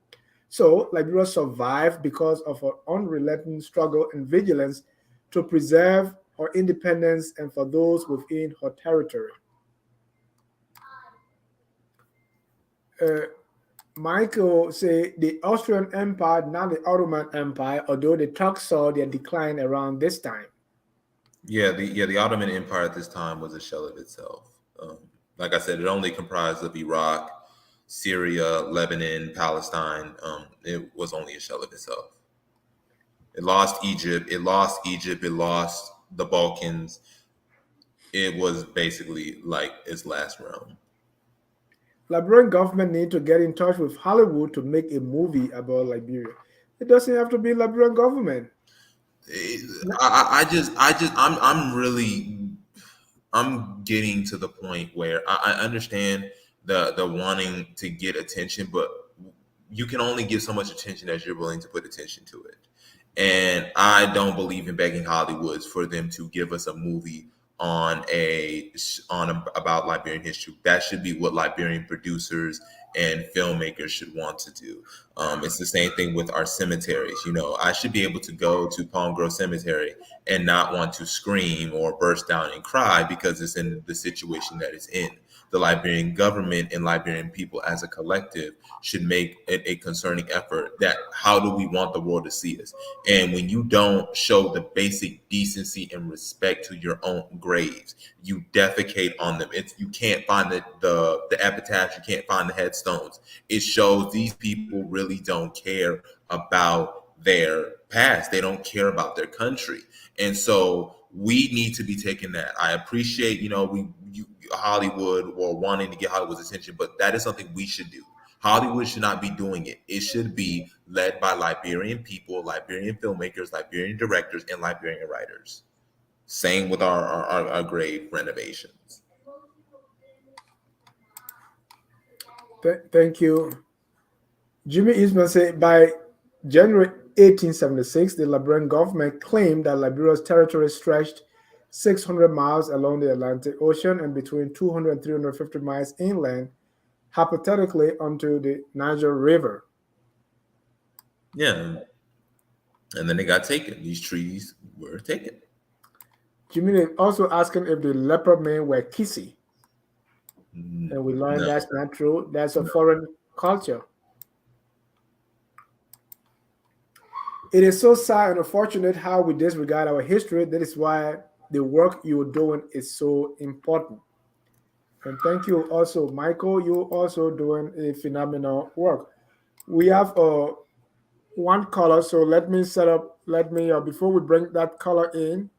So Liberia survived because of her unrelenting struggle and vigilance to preserve her independence and for those within her territory. Uh, Michael say the Austrian Empire, not the Ottoman Empire, although the Turks saw their decline around this time. The Ottoman Empire at this time was a shell of itself. Um, like I said, it only comprised of Iraq, Syria, Lebanon, Palestine. It was only a shell of itself. It lost Egypt. It lost Egypt. It lost the Balkans. It was basically like its last realm. Liberian government need to get in touch with Hollywood to make a movie about Liberia. It doesn't have to be Liberian government. I'm getting to the point where I understand the wanting to get attention, but you can only give so much attention as you're willing to put attention to it. And I don't believe in begging Hollywoods for them to give us a movie about Liberian history. That should be what Liberian producers and filmmakers should want to do. It's the same thing with our cemeteries. I should be able to go to Palm Grove Cemetery and not want to scream or burst down and cry because it's in the situation that it's in. The Liberian government and Liberian people as a collective should make it a concerning effort that how do we want the world to see us? And when you don't show the basic decency and respect to your own graves, you defecate on them. You can't find the epitaphs, you can't find the headstones. It shows these people really don't care about their past. They don't care about their country. And so we need to be taking that. I appreciate, Hollywood or wanting to get Hollywood's attention, but that is something we should do. Hollywood should not be doing it. It should be led by Liberian people, Liberian filmmakers, Liberian directors, and Liberian writers. Same with our grave renovations. Thank you. Jimmy Eastman said by January 1876, the Liberian government claimed that Liberia's territory stretched 600 miles along the Atlantic Ocean and between 200 and 350 miles inland, hypothetically onto the Niger River. Yeah. And then they got taken. These trees were taken. Jimmy is also asking if the leper men were kissy. And we learned that's not true. That's a foreign culture. It is so sad and unfortunate how we disregard our history. That is why the work you're doing is so important. And thank you also, Michael. You're also doing a phenomenal work. We have one color, so let me before we bring that color in,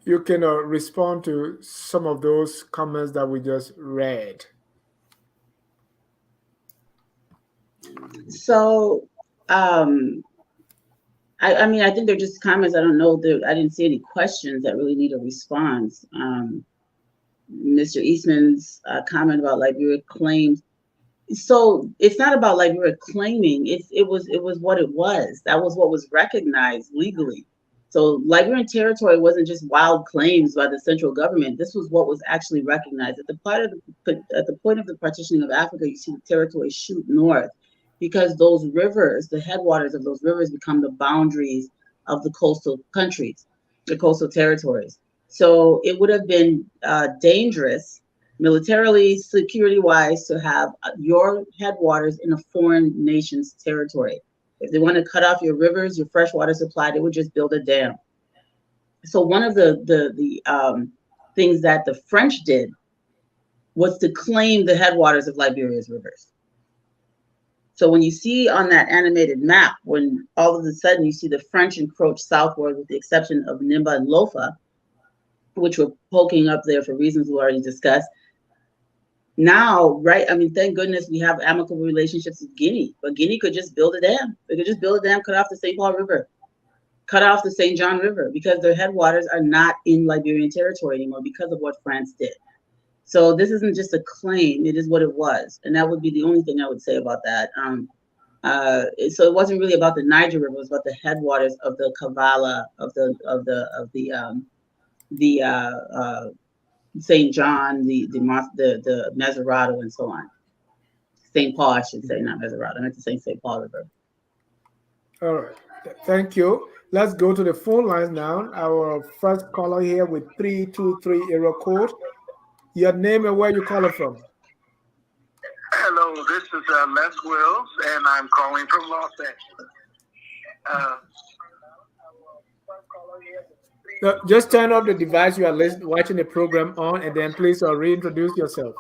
you can respond to some of those comments that we just read. So, I mean, I think they're just comments. I don't know. I didn't see any questions that really need a response. Mr. Eastman's comment about Liberia claims. So it's not about Liberia claiming. It was what it was. That was what was recognized legally. So Liberian territory wasn't just wild claims by the central government. This was what was actually recognized. At the point of the partitioning of Africa, you see the territory shoot north because those rivers, the headwaters of those rivers, become the boundaries of the coastal countries, the coastal territories. So it would have been dangerous, militarily, security-wise, to have your headwaters in a foreign nation's territory. If they want to cut off your rivers, your fresh water supply, they would just build a dam. So one of the things that the French did was to claim the headwaters of Liberia's rivers. So when you see on that animated map, when all of a sudden you see the French encroach southward, with the exception of Nimba and Lofa, which were poking up there for reasons we already discussed. Now, right, I mean, thank goodness we have amicable relationships with Guinea, but Guinea could just build a dam. They could just build a dam, cut off the St. Paul River, cut off the St. John River, because their headwaters are not in Liberian territory anymore because of what France did. So this isn't just a claim, it is what it was. And that would be the only thing I would say about that. So it wasn't really about the Niger River; it was about the headwaters of the Kavala, of the Saint John, the Mesurado, and so on. St. Paul, I should say, not Mesurado. I meant to say St. Paul River. All right. Thank you. Let's go to the phone lines now. Our first caller here with 323 area code. Your name and where you calling from? Hello, this is Les Wills, and I'm calling from Los Angeles. Just turn off the device you are watching the program on, and then please reintroduce yourself.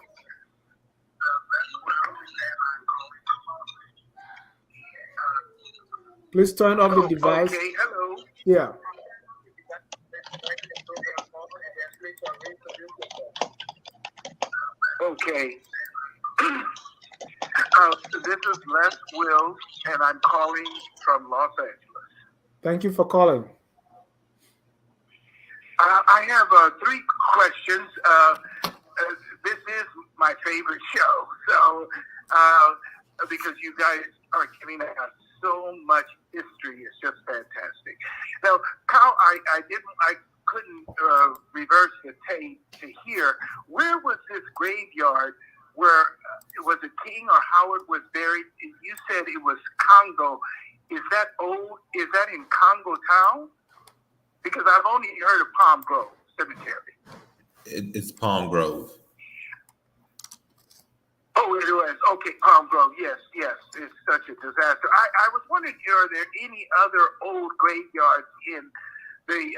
Please turn off the device. Okay, hello. Yeah. Okay. This is Les Wills, and I'm calling from Los Angeles. Thank you for calling. I have 3 questions. This is my favorite show, so because you guys are giving us so much history, it's just fantastic. Now, Kyle, I couldn't reverse the tape to hear, where was this graveyard where was it King or Howard was buried? You said it was Congo. Is that in Congo town? Because I've only heard of Palm Grove Cemetery. It's Palm Grove. Oh, it was. Okay, Palm Grove. Yes. It's such a disaster. I was wondering, are there any other old graveyards in the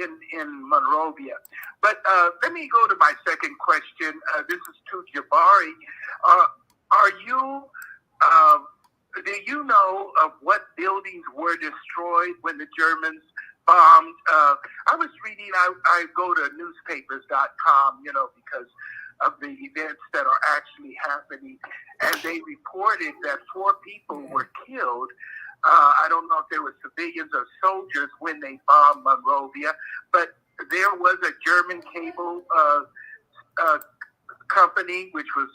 in Monrovia? But let me go to my second question. This is to Jabari. Do you know of what buildings were destroyed when the Germans bombed? I was reading. I go to newspapers.com, because of the events that are actually happening, and they reported that 4 people were killed. I don't know if they were civilians or soldiers when they bombed Monrovia, but there was a German cable company, which was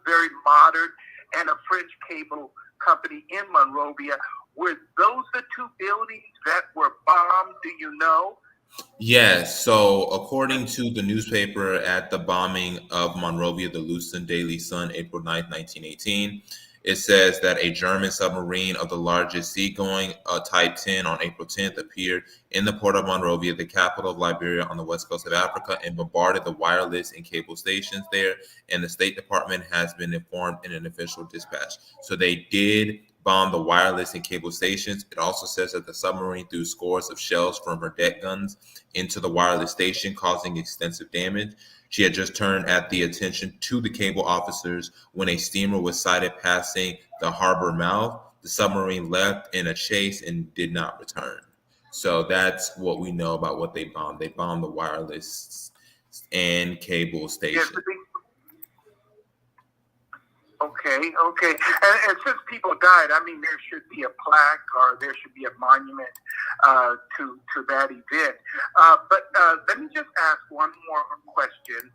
very modern, and a French cable company in Monrovia. Were those the 2 buildings that were bombed? Do you know? Yes. So according to the newspaper at the bombing of Monrovia, the Luzon Daily Sun, April 9th, 1918, it says that a German submarine of the largest seagoing Type 10 on April 10th appeared in the port of Monrovia, the capital of Liberia on the west coast of Africa, and bombarded the wireless and cable stations there. And the State Department has been informed in an official dispatch. So they did bomb the wireless and cable stations. It also says that the submarine threw scores of shells from her deck guns into the wireless station, causing extensive damage. She had just turned at the attention to the cable officers when a steamer was sighted passing the harbor mouth. The submarine left in a chase and did not return. So that's what we know about what they bombed. They bombed the wireless and cable station. Yes, Okay. And since people died, I mean, there should be a plaque or there should be a monument to that event. But let me just ask one more question.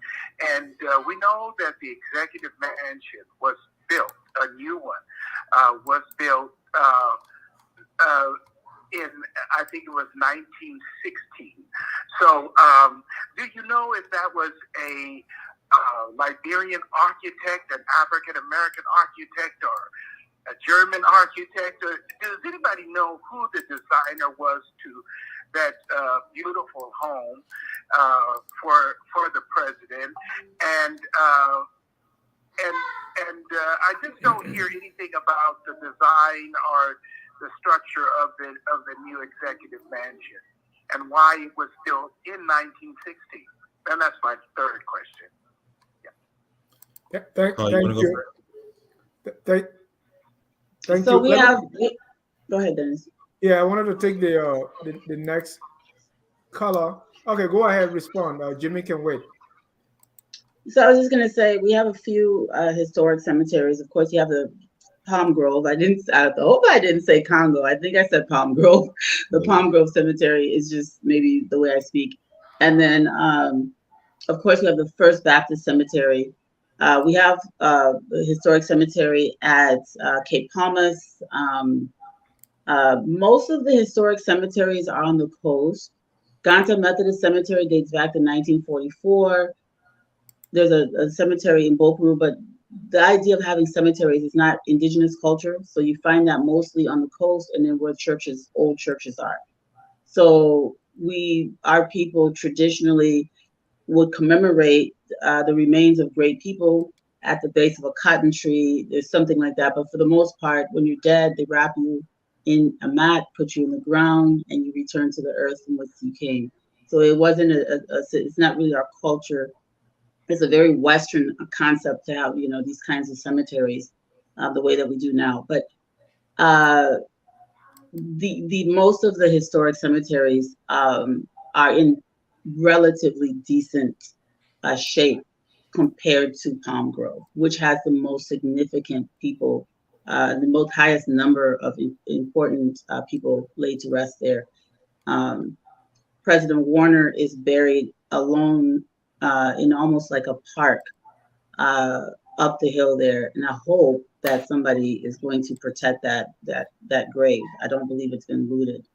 And we know that the executive mansion was built, a new one, was built in, I think it was 1916. So do you know if that was a Liberian architect, an African-American architect, or a German architect? Or does anybody know who the designer was to that beautiful home for the president? And I just don't hear anything about the design or the structure of the new executive mansion and why it was built in 1960. And that's my third question. Thank you. Thank So you. we have. Go ahead, Dennis. Yeah, I wanted to take the next caller. Okay, go ahead, respond. Jimmy can wait. So I was just gonna say we have a few historic cemeteries. Of course, you have the Palm Grove. I hope I didn't say Congo. I think I said Palm Grove. The Palm Grove Cemetery is just maybe the way I speak. And then, of course, we have the First Baptist Cemetery We have a historic cemetery at Cape Palmas. Most of the historic cemeteries are on the coast. Ganta Methodist Cemetery dates back to 1944. There's a cemetery in Bokeru, but the idea of having cemeteries is not indigenous culture. So you find that mostly on the coast and then where churches, old churches are. So our people traditionally would commemorate the remains of great people at the base of a cotton tree. There's something like that. But for the most part, when you're dead, they wrap you in a mat, put you in the ground, and you return to the earth from which you came. So it wasn't it's not really our culture. It's a very Western concept to have, these kinds of cemeteries the way that we do now. But the most of the historic cemeteries are in relatively decent shape compared to Palm Grove, which has the most significant people, the most highest number of important people laid to rest there. President Warner is buried alone in almost like a park up the hill there, and I hope that somebody is going to protect that grave. I don't believe it's been looted.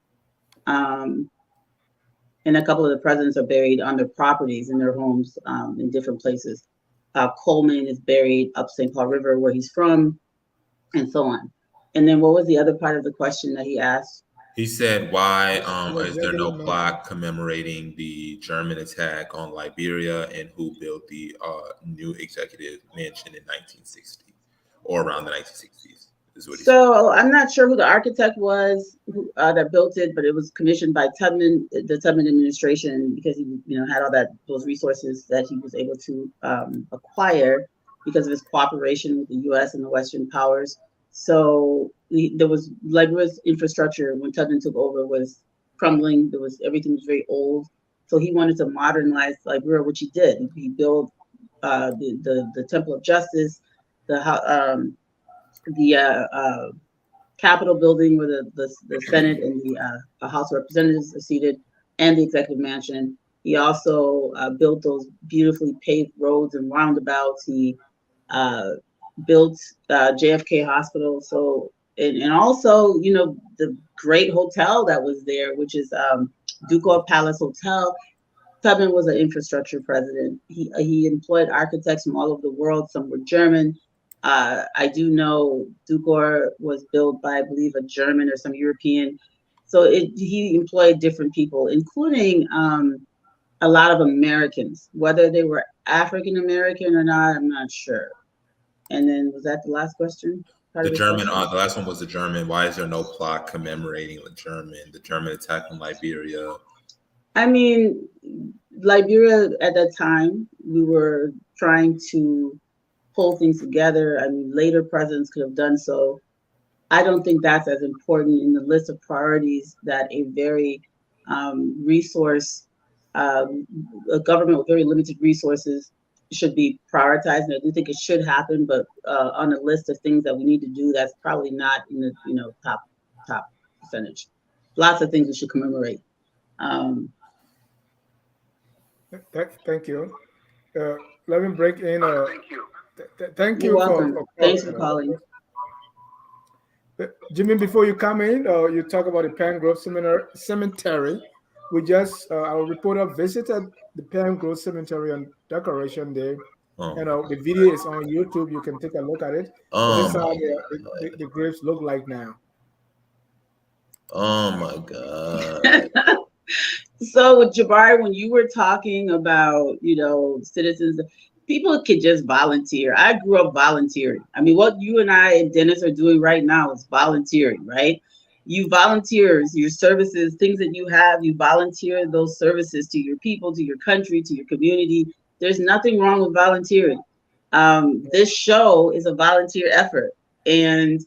And a couple of the presidents are buried on their properties in their homes in different places. Coleman is buried up St. Paul River, where he's from, and so on. And then what was the other part of the question that he asked? He said, why is there no plaque commemorating the German attack on Liberia, and who built the new executive mansion in 1960 or around the 1960s? Is what he said. I'm not sure who the architect was that built it, but it was commissioned by Tubman, the Tubman administration, because he had all those resources that he was able to acquire because of his cooperation with the U.S. and the Western powers. So there was Liberia's infrastructure when Tubman took over was crumbling. Everything was very old. So he wanted to modernize Liberia, which he did. He built the Temple of Justice, the Capitol building where the Senate and the House of Representatives are seated, and the Executive Mansion. He also built those beautifully paved roads and roundabouts. He built JFK Hospital. So, and also, the great hotel that was there, which is Ducal Palace Hotel. Tubman was an infrastructure president. He employed architects from all over the world. Some were German. I do know Ducor was built by, I believe, a German or some European. So he employed different people, including a lot of Americans. Whether they were African American or not, I'm not sure. And then was that the last question? The German, the last one was the German. Why is there no plaque commemorating the German attack on Liberia? I mean, Liberia at that time, we were trying to pull things together. I mean, later presidents could have done so. I don't think that's as important in the list of priorities that a very a government with very limited resources should be prioritized. And I do think it should happen, but on a list of things that we need to do, that's probably not in the top percentage. Lots of things we should commemorate. Thank you. Let me break in. Thank you. Thank you. You're welcome. Thanks for calling. Jimmy, before you come in, you talk about the Pine Grove Cemetery. We just, our reporter visited the Pine Grove Cemetery on Decoration Day. The video is on YouTube. You can take a look at it. This is how the graves look like now. Oh my God. So with Jabari, when you were talking about, citizens, people could just volunteer. I grew up volunteering. I mean, what you and I and Dennis are doing right now is volunteering, right? You volunteer your services, things that you have, you volunteer those services to your people, to your country, to your community. There's nothing wrong with volunteering. This show is a volunteer effort. And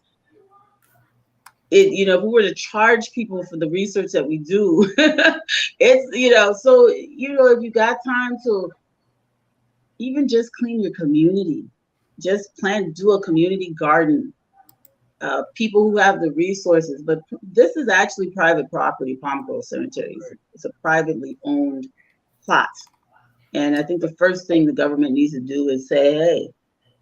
if we were to charge people for the research that we do, it's, so, if you got time to even just clean your community, just do a community garden, people who have the resources, but this is actually private property, Palm Grove Cemetery. It's a privately owned plot. And I think the first thing the government needs to do is say, hey,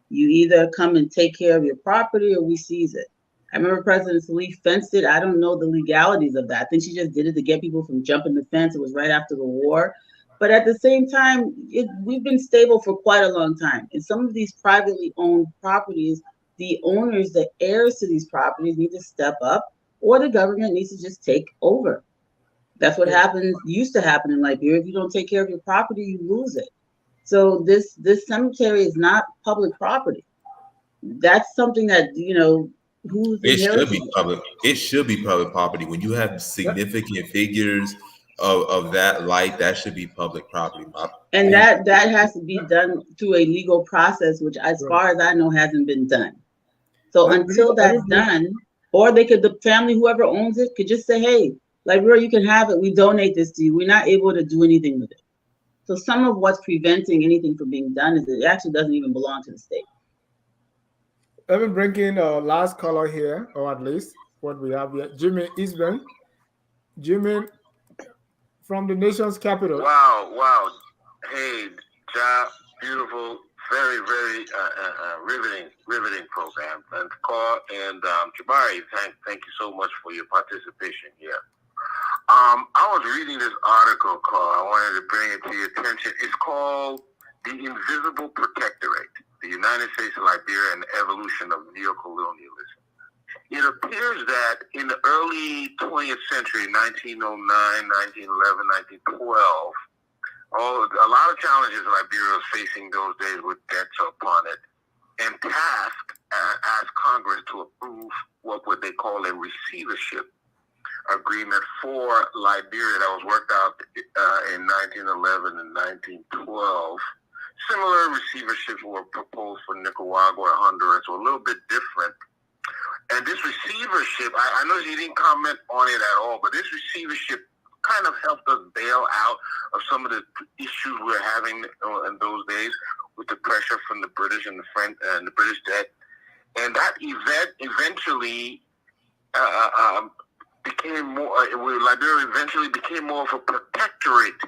You either come and take care of your property or we seize it. I remember President Salih fenced it. I don't know the legalities of that. I think she just did it to get people from jumping the fence. It was right after the war. But at the same time, we've been stable for quite a long time. And some of these privately owned properties, the owners, the heirs to these properties need to step up, or the government needs to just take over. That's what used to happen in Liberia. If you don't take care of your property, you lose it. So this cemetery is not public property. That's something that, who's inheriting it? It should be public property. When you have significant figures of that light, that should be public property. And that has to be done through a legal process, which, as far as I know, hasn't been done. So until that's done, or the family, whoever owns it, could just say, hey, Liberia, you can have it. We donate this to you. We're not able to do anything with it. So some of what's preventing anything from being done is it actually doesn't even belong to the state. Let me bring in last caller here, or at least what we have here. Jimmy Eastman. Jimmy from the nation's capital. Wow. Hey, Ja, beautiful, very, very riveting program. And Jabari, thank you so much for your participation here. I was reading this article I wanted to bring it to your attention. It's called The Invisible Protectorate, the United States of Liberia and the Evolution of Neocolonialism. It appears that in the early 20th century, 1909, 1911, 1912, a lot of challenges Liberia was facing those days with debts upon it, and asked Congress to approve what would they call a receivership agreement for Liberia that was worked out in 1911 and 1912. Similar receiverships were proposed for Nicaragua and Honduras, so a little bit different. And this receivership, I know you didn't comment on it at all, but this receivership kind of helped us bail out of some of the issues we were having in those days with the pressure from the British and the French and the British debt. And that event eventually became more. Liberia eventually became more of a protectorate,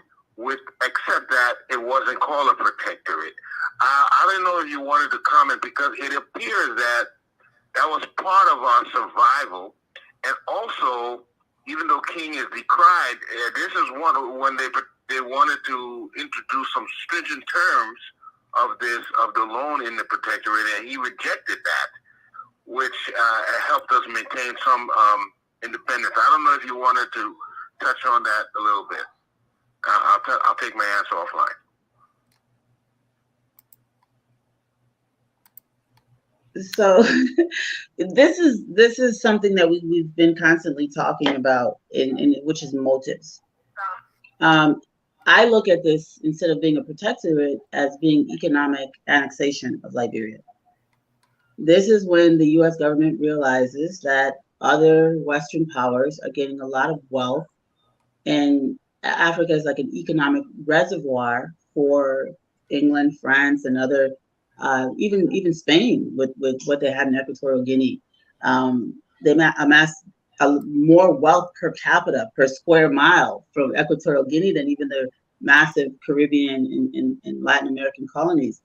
except that it wasn't called a protectorate. I don't know if you wanted to comment, because it appears that was part of our survival, and also, even though King is decried, this is one when they wanted to introduce some stringent terms of the loan in the protectorate, and he rejected that, which helped us maintain some independence. I don't know if you wanted to touch on that a little bit. I'll take my answer offline. So this is something that we've been constantly talking about, in which is motives. I look at this, instead of being a protectorate, as being economic annexation of Liberia. This is when the U.S. government realizes that other Western powers are getting a lot of wealth, and Africa is like an economic reservoir for England, France, and other, even Spain with what they had in Equatorial Guinea. They amassed more wealth per capita, per square mile, from Equatorial Guinea than even the massive Caribbean and Latin American colonies.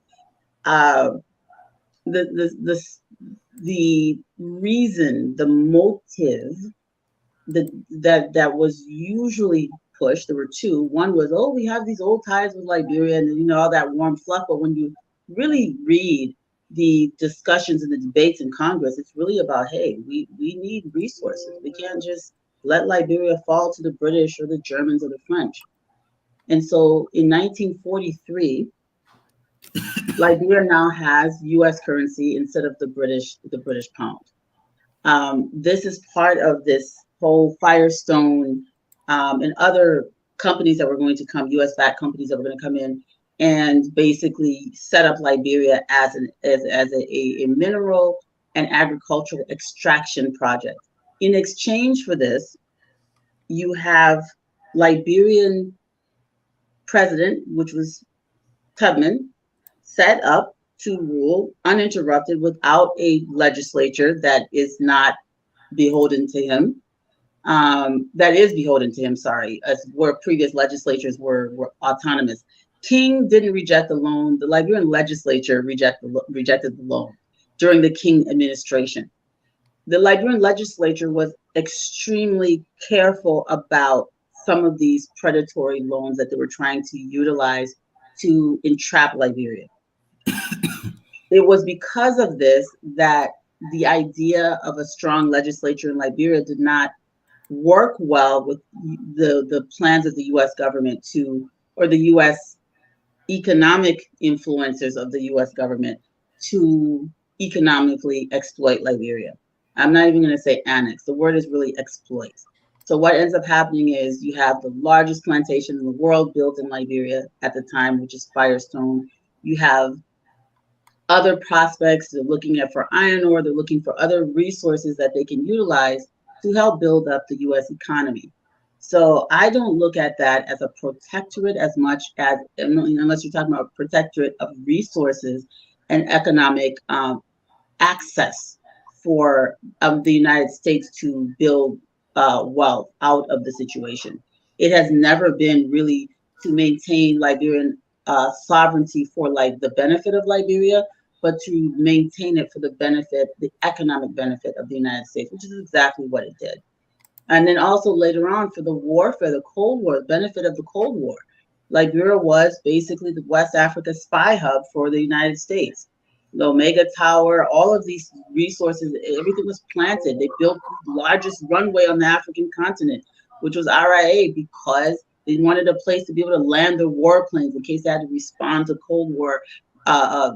The reason, the motive that was usually pushed, there were two. One was, we have these old ties with Liberia, and all that warm fluff. But when you really read the discussions and the debates in Congress, it's really about, hey, we need resources. We can't just let Liberia fall to the British or the Germans or the French. And so in 1943, Liberia now has U.S. currency instead of the British pound. This is part of this whole Firestone and other companies that were going to come, U.S.-backed companies that were going to come in and basically set up Liberia as a mineral and agricultural extraction project. In exchange for this, you have Liberian president, which was Tubman, set up to rule uninterrupted without a legislature that is not beholden to him. That is beholden to him, sorry, as where previous legislatures were autonomous. King didn't reject the loan. The Liberian legislature rejected the loan during the King administration. The Liberian legislature was extremely careful about some of these predatory loans that they were trying to utilize to entrap Liberia. It was because of this that the idea of a strong legislature in Liberia did not work well with the plans of the U.S. government or the U.S. economic influencers of the U.S. government to economically exploit Liberia. I'm not even going to say annex. The word is really exploit. So what ends up happening is you have the largest plantation in the world built in Liberia at the time, which is Firestone. You have other prospects they're looking at for iron ore. They're looking for other resources that they can utilize to help build up the U.S. economy. So I don't look at that as a protectorate as much as, unless you're talking about a protectorate of resources and economic access for the United States to build wealth out of the situation. It has never been really to maintain Liberian sovereignty for like the benefit of Liberia, but to maintain it for the benefit, the economic benefit of the United States, which is exactly what it did. And then also later on for the warfare, the Cold War, the benefit of the Cold War. Liberia was basically the West Africa spy hub for the United States. The Omega Tower, all of these resources, everything was planted. They built the largest runway on the African continent, which was RIA, because they wanted a place to be able to land their warplanes in case they had to respond to Cold War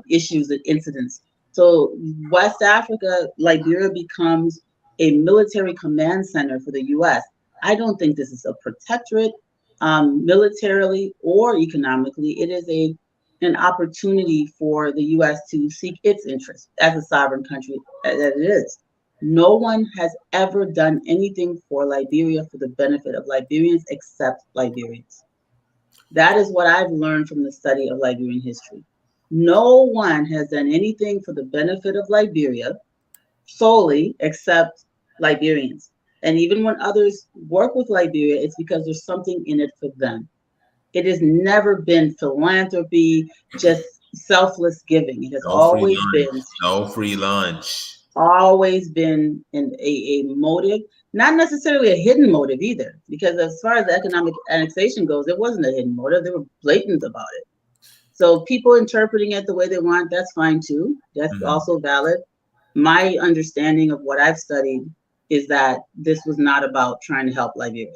issues and incidents. So West Africa, Liberia becomes a military command center for the U.S. I don't think this is a protectorate militarily or economically. It is an opportunity for the U.S. to seek its interests as a sovereign country that it is. No one has ever done anything for Liberia for the benefit of Liberians except Liberians. That is what I've learned from the study of Liberian history. No one has done anything for the benefit of Liberia solely except Liberians. And even when others work with Liberia, it's because there's something in it for them. It has never been philanthropy, just selfless giving. It has No free lunch. Always been a motive, not necessarily a hidden motive either, because as far as the economic annexation goes, it wasn't a hidden motive. They were blatant about it. So people interpreting it the way they want, that's fine too. That's also valid. My understanding of what I've studied is that this was not about trying to help Liberia.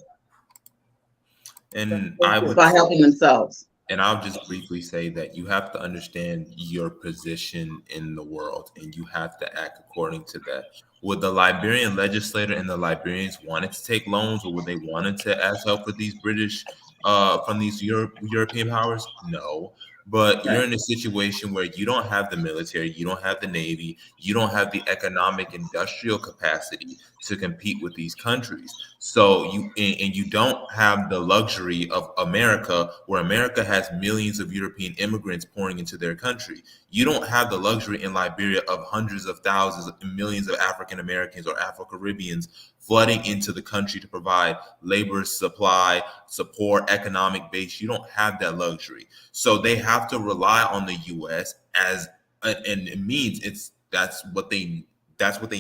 And I would by helping themselves. And I'll just briefly say that you have to understand your position in the world and you have to act according to that. Would the Liberian legislator and the Liberians wanted to take loans, or would they wanted to ask help with these British from these European powers? No. But you're in a situation where you don't have the military, you don't have the Navy, you don't have the economic industrial capacity to compete with these countries. So you don't have the luxury of America, where America has millions of European immigrants pouring into their country. You don't have the luxury in Liberia of hundreds of thousands and millions of African Americans or Afro-Caribbeans flooding into the country to provide labor supply, support, economic base. You don't have that luxury. So they have to rely on the U.S. and it means that's what they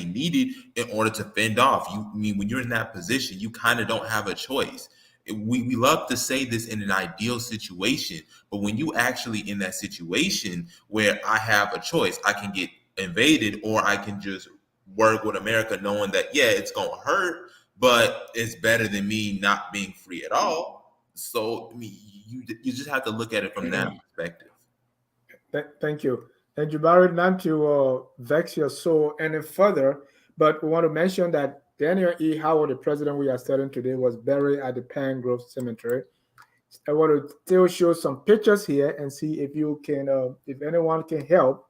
needed in order to fend off. When you're in that position, you kind of don't have a choice. We love to say this in an ideal situation, but when you actually in that situation where I have a choice, I can get invaded or I can just work with America knowing that, yeah, it's going to hurt, but it's better than me not being free at all. So you just have to look at it from that perspective. Thank you. And Jabari, not to vex your soul any further, but we want to mention that Daniel E. Howard, the president we are studying today, was buried at the Pine Grove Cemetery. I want to still show some pictures here and see if you can, if anyone can help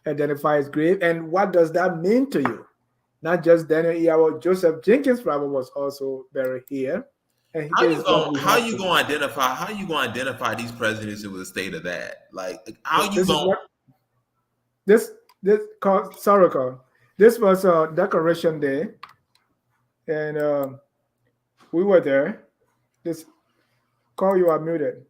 identify his grave and what does that mean to you. Not just Daniel E. Howard, Joseph Jenkins Bravo was also buried here. And how you gonna identify these presidents in the state of that? Like how you gonna this sorry, Carl. This was a Decoration Day, and we were there. This Carl, you are muted.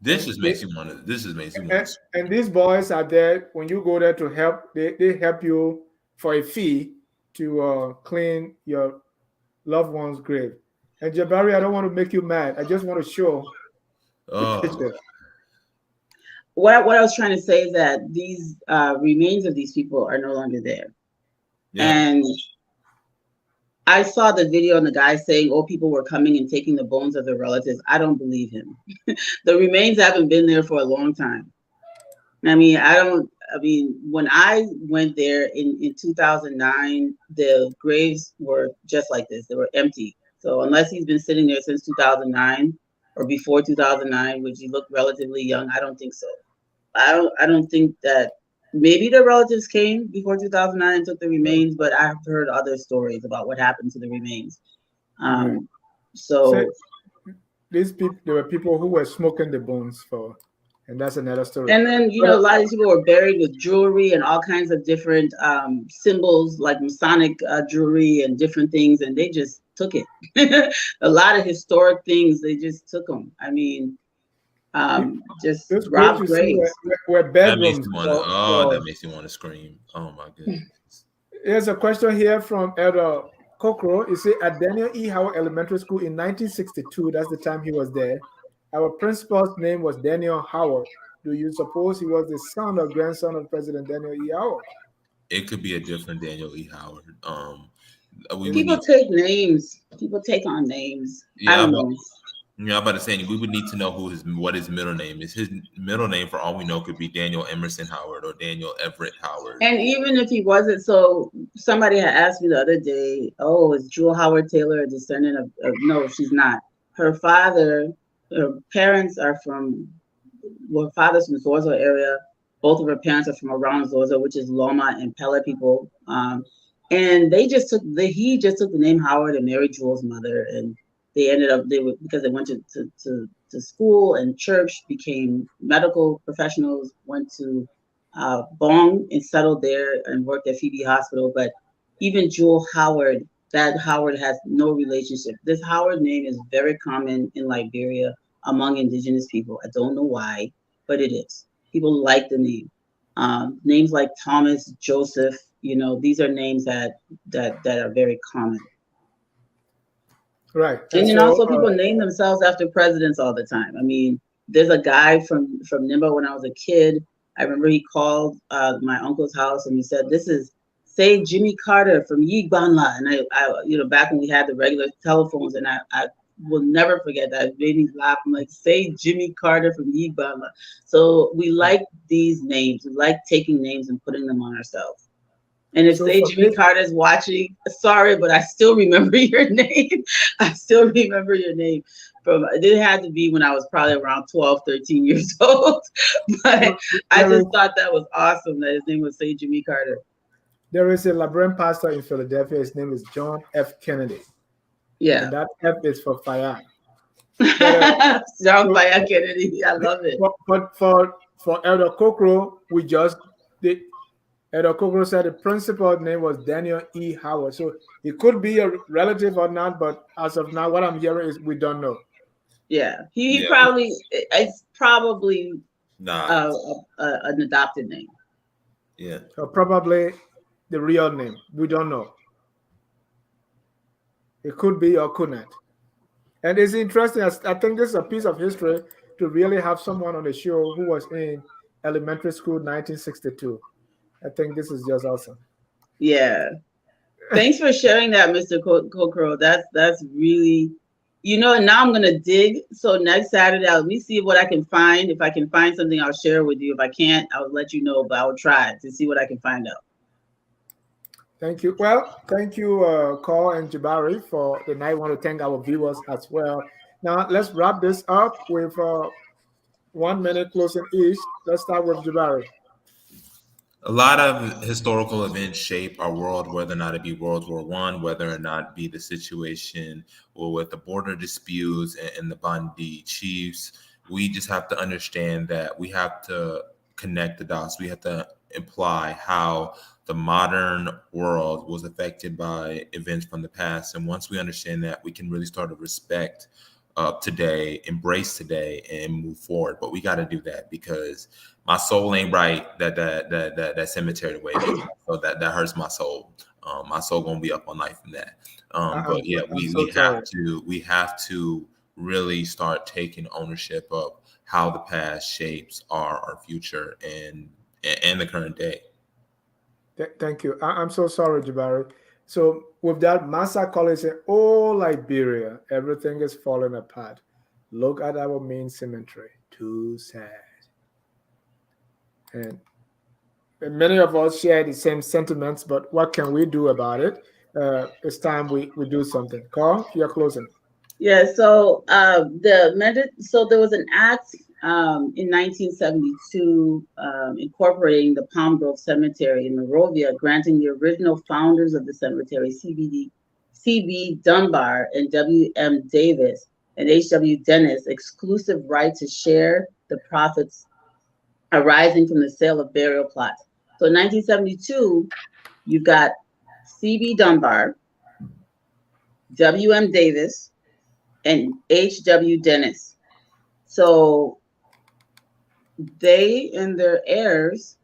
This And just makes you want to. This just makes you want to. and these boys are there when you go there to help. They help you for a fee to clean your loved one's grave. And Jabari, I don't want to make you mad. I just want to show the Oh, picture. What I was trying to say is that these remains of these people are no longer there. yeah. And I saw the video and the guy saying, "Oh, people were coming and taking the bones of their relatives." I don't believe him. The remains haven't been there for a long time. I mean, when I went there in 2009, the graves were just like this. They were empty. So unless he's been sitting there since 2009 or before 2009, which he looked relatively young, I don't think so. I don't think that maybe the relatives came before 2009 and took the remains, but I've heard other stories about what happened to the remains. Right. So So these people, there were people who were smoking the bones for, and that's another story. And then, a lot of these people were buried with jewelry and all kinds of different symbols, like Masonic jewelry and different things, and they just took it. A lot of historic things, they just took them. I mean, just Those graves robbed you see graves. were That makes bedrooms. you want to. Oh, that makes you want to scream. Oh my goodness. Here's a question here from Elder Kokro. He said, at Daniel E. Howard Elementary School in 1962, that's the time he was there, our principal's name was Daniel Howard. Do you suppose he was the son or grandson of President Daniel E. Howard? It could be a different Daniel E. Howard. We would People need. take names. People take on names. I Yeah, don't know. I'm about to say we would need to know what his middle name is. His middle name, for all we know, could be Daniel Emerson Howard or Daniel Everett Howard. And even if he wasn't, so somebody had asked me the other day, "Oh, is Jewel Howard Taylor a descendant of?" No, she's not. Her parents are from. Well, her father's from the Zorzor area. Both of her parents are from around Zorzor, which is Loma and Pella people. And he just took the name Howard and married Jewel's mother, and because they went to school and church, became medical professionals, went to Bong and settled there and worked at Phoebe Hospital. But even Jewel Howard, that Howard has no relationship. This Howard name is very common in Liberia among indigenous people. I don't know why, but it is. People like the name. Names like Thomas, Joseph, these are names that are very common. Right. And then also people name themselves after presidents all the time. I mean, there's a guy from Nimba when I was a kid. I remember he called my uncle's house and he said, "This is say Jimmy Carter from Yigbanla." And I back when we had the regular telephones, and I will never forget that. It made me laugh. I'm like, "Say Jimmy Carter from Yigbanla." So we like these names. We like taking names and putting them on ourselves. And if say Jimmy Carter's watching, sorry, but I still remember your name. I still remember your name. It had to be when I was probably around 12, 13 years old. But I just thought that was awesome that his name was say Jimmy Carter. There is a Liberian pastor in Philadelphia. His name is John F. Kennedy. Yeah. And that F is for fire. John Fire Kennedy. I love it. But for Elder Kokro, Elder Kokro said the principal's name was Daniel E. Howard. So it could be a relative or not, but as of now, what I'm hearing is we don't know. Yeah. It's probably not an adopted name. Yeah. Or probably the real name. We don't know. It could be or could not. And it's interesting. I think this is a piece of history to really have someone on the show who was in elementary school 1962. I think this is just awesome. Yeah. Thanks for sharing that, Mr. Kokro. That's really, and now I'm going to dig. So next Saturday, let me see what I can find. If I can find something, I'll share with you. If I can't, I'll let you know, but I will try to see what I can find out. Thank you. Well, thank you, Cole and Jabari, for the night. I want to thank our viewers as well. Now, let's wrap this up with 1 minute closing each. Let's start with Jabari. A lot of historical events shape our world, whether or not it be World War I, whether or not it be the situation or with the border disputes and the Bandi chiefs. We just have to understand that we have to connect the dots. We have to imply how the modern world was affected by events from the past. And once we understand that, we can really start to respect today, embrace today, and move forward. But we got to do that because my soul ain't right. That cemetery the way it is. So that hurts my soul. My soul gonna be up all night from that. But yeah, we have to really start taking ownership of how the past shapes our future and the current day. Thank you. I'm so sorry, Jabari. So with that, Massa College said, "Oh, Liberia, everything is falling apart. Look at our main cemetery. Too sad." And many of us share the same sentiments, but what can we do about it? It's time we do something. Carl, you're closing. Yeah, so so there was an act in 1972 incorporating the Palm Grove Cemetery in Monrovia, granting the original founders of the cemetery, C.B. Dunbar and W.M. Davis and H.W. Dennis, exclusive right to share the profits arising from the sale of burial plots. So in 1972, you've got C.B. Dunbar, W.M. Davis, and H.W. Dennis. So they and their heirs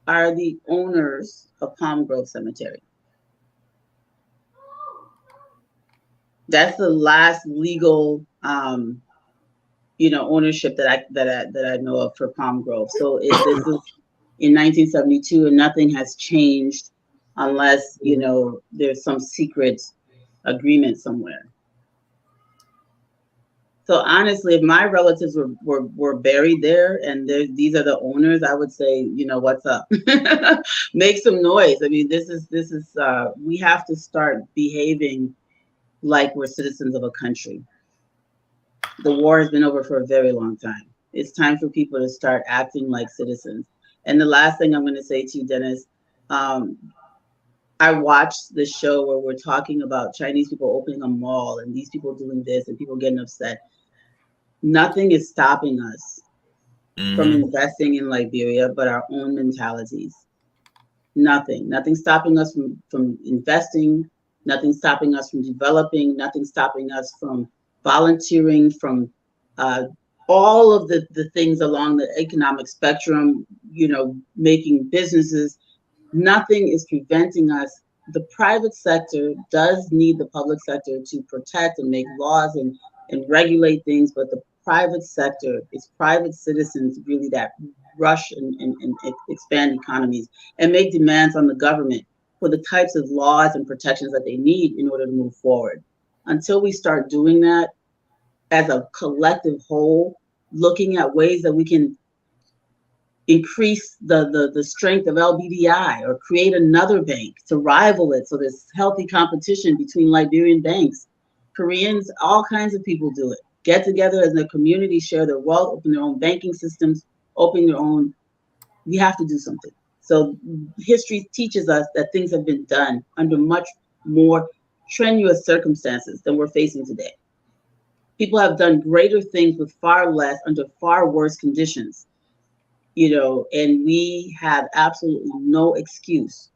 are the owners of Palm Grove Cemetery. That's the last legal, ownership that I know of for Palm Grove. So this is in 1972, and nothing has changed unless there's some secret agreement somewhere. So honestly, if my relatives were buried there and these are the owners, I would say, what's up? Make some noise. I mean, this is we have to start behaving like we're citizens of a country. The war has been over for a very long time. It's time for people to start acting like citizens. And the last thing I'm going to say to you, Dennis, I watched the show where we're talking about Chinese people opening a mall and these people doing this and people getting upset. Nothing is stopping us from investing in Liberia but our own mentalities. Nothing stopping us from investing, nothing stopping us from developing, nothing stopping us from volunteering, from all of the things along the economic spectrum, making businesses. Nothing is preventing us. The private sector does need the public sector to protect and make laws and regulate things, but the private sector, it's private citizens really that rush and expand economies and make demands on the government for the types of laws and protections that they need in order to move forward. Until we start doing that as a collective whole, looking at ways that we can increase the strength of LBDI or create another bank to rival it so there's healthy competition between Liberian banks. Koreans, all kinds of people do it. Get together as a community, share their wealth, open their own banking systems, open their own. We have to do something. So history teaches us that things have been done under much more strenuous circumstances than we're facing today. People have done greater things with far less under far worse conditions, and we have absolutely no excuse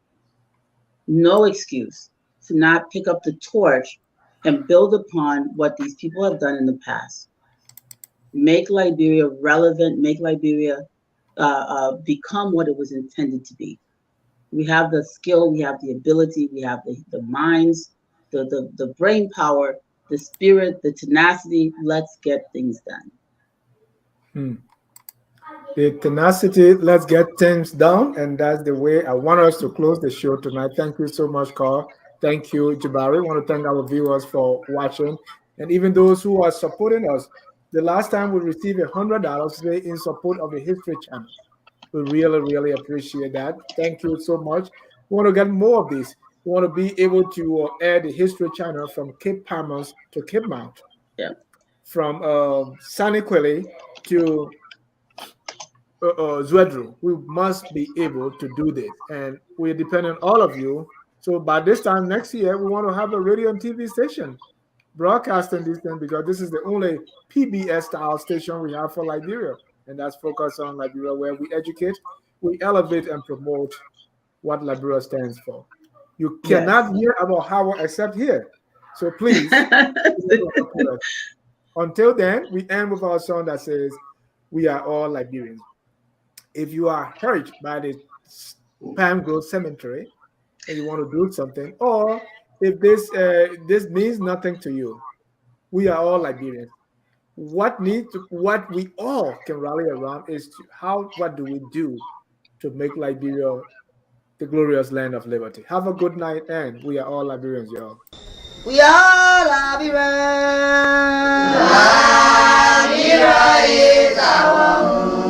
to not pick up the torch and build upon what these people have done in the past. Make Liberia relevant, make Liberia become what it was intended to be. We have the skill, we have the ability, we have the minds, the brain power, the spirit, the tenacity. Let's get things done. The tenacity, let's get things done. And that's the way I want us to close the show tonight. Thank you so much, Carl. Thank you, Jabari. I want to thank our viewers for watching and even those who are supporting us. The last time we received $100 today in support of the History Channel. We really, really appreciate that. Thank you so much. We want to get more of this. We want to be able to air the History Channel from Cape Palmas to Cape Mount. Yeah. From Saniquele to Zwedru. We must be able to do this. And we depend on all of you. So by this time next year, we want to have a radio and TV station broadcasting this thing because this is the only PBS style station we have for Liberia. And that's focused on Liberia, where we educate, we elevate and promote what Liberia stands for. You cannot hear about Howard except here. So please. Until then, we end with our song that says, "We are all Liberians." If you are hurt by the Palm Grove Cemetery and you want to do something, or if this means nothing to you, we are all Liberians. What we all can rally around is what do we do to make Liberia the glorious land of liberty? Have a good night, and we are all Liberians, y'all. We are Liberians. Liberia is our home.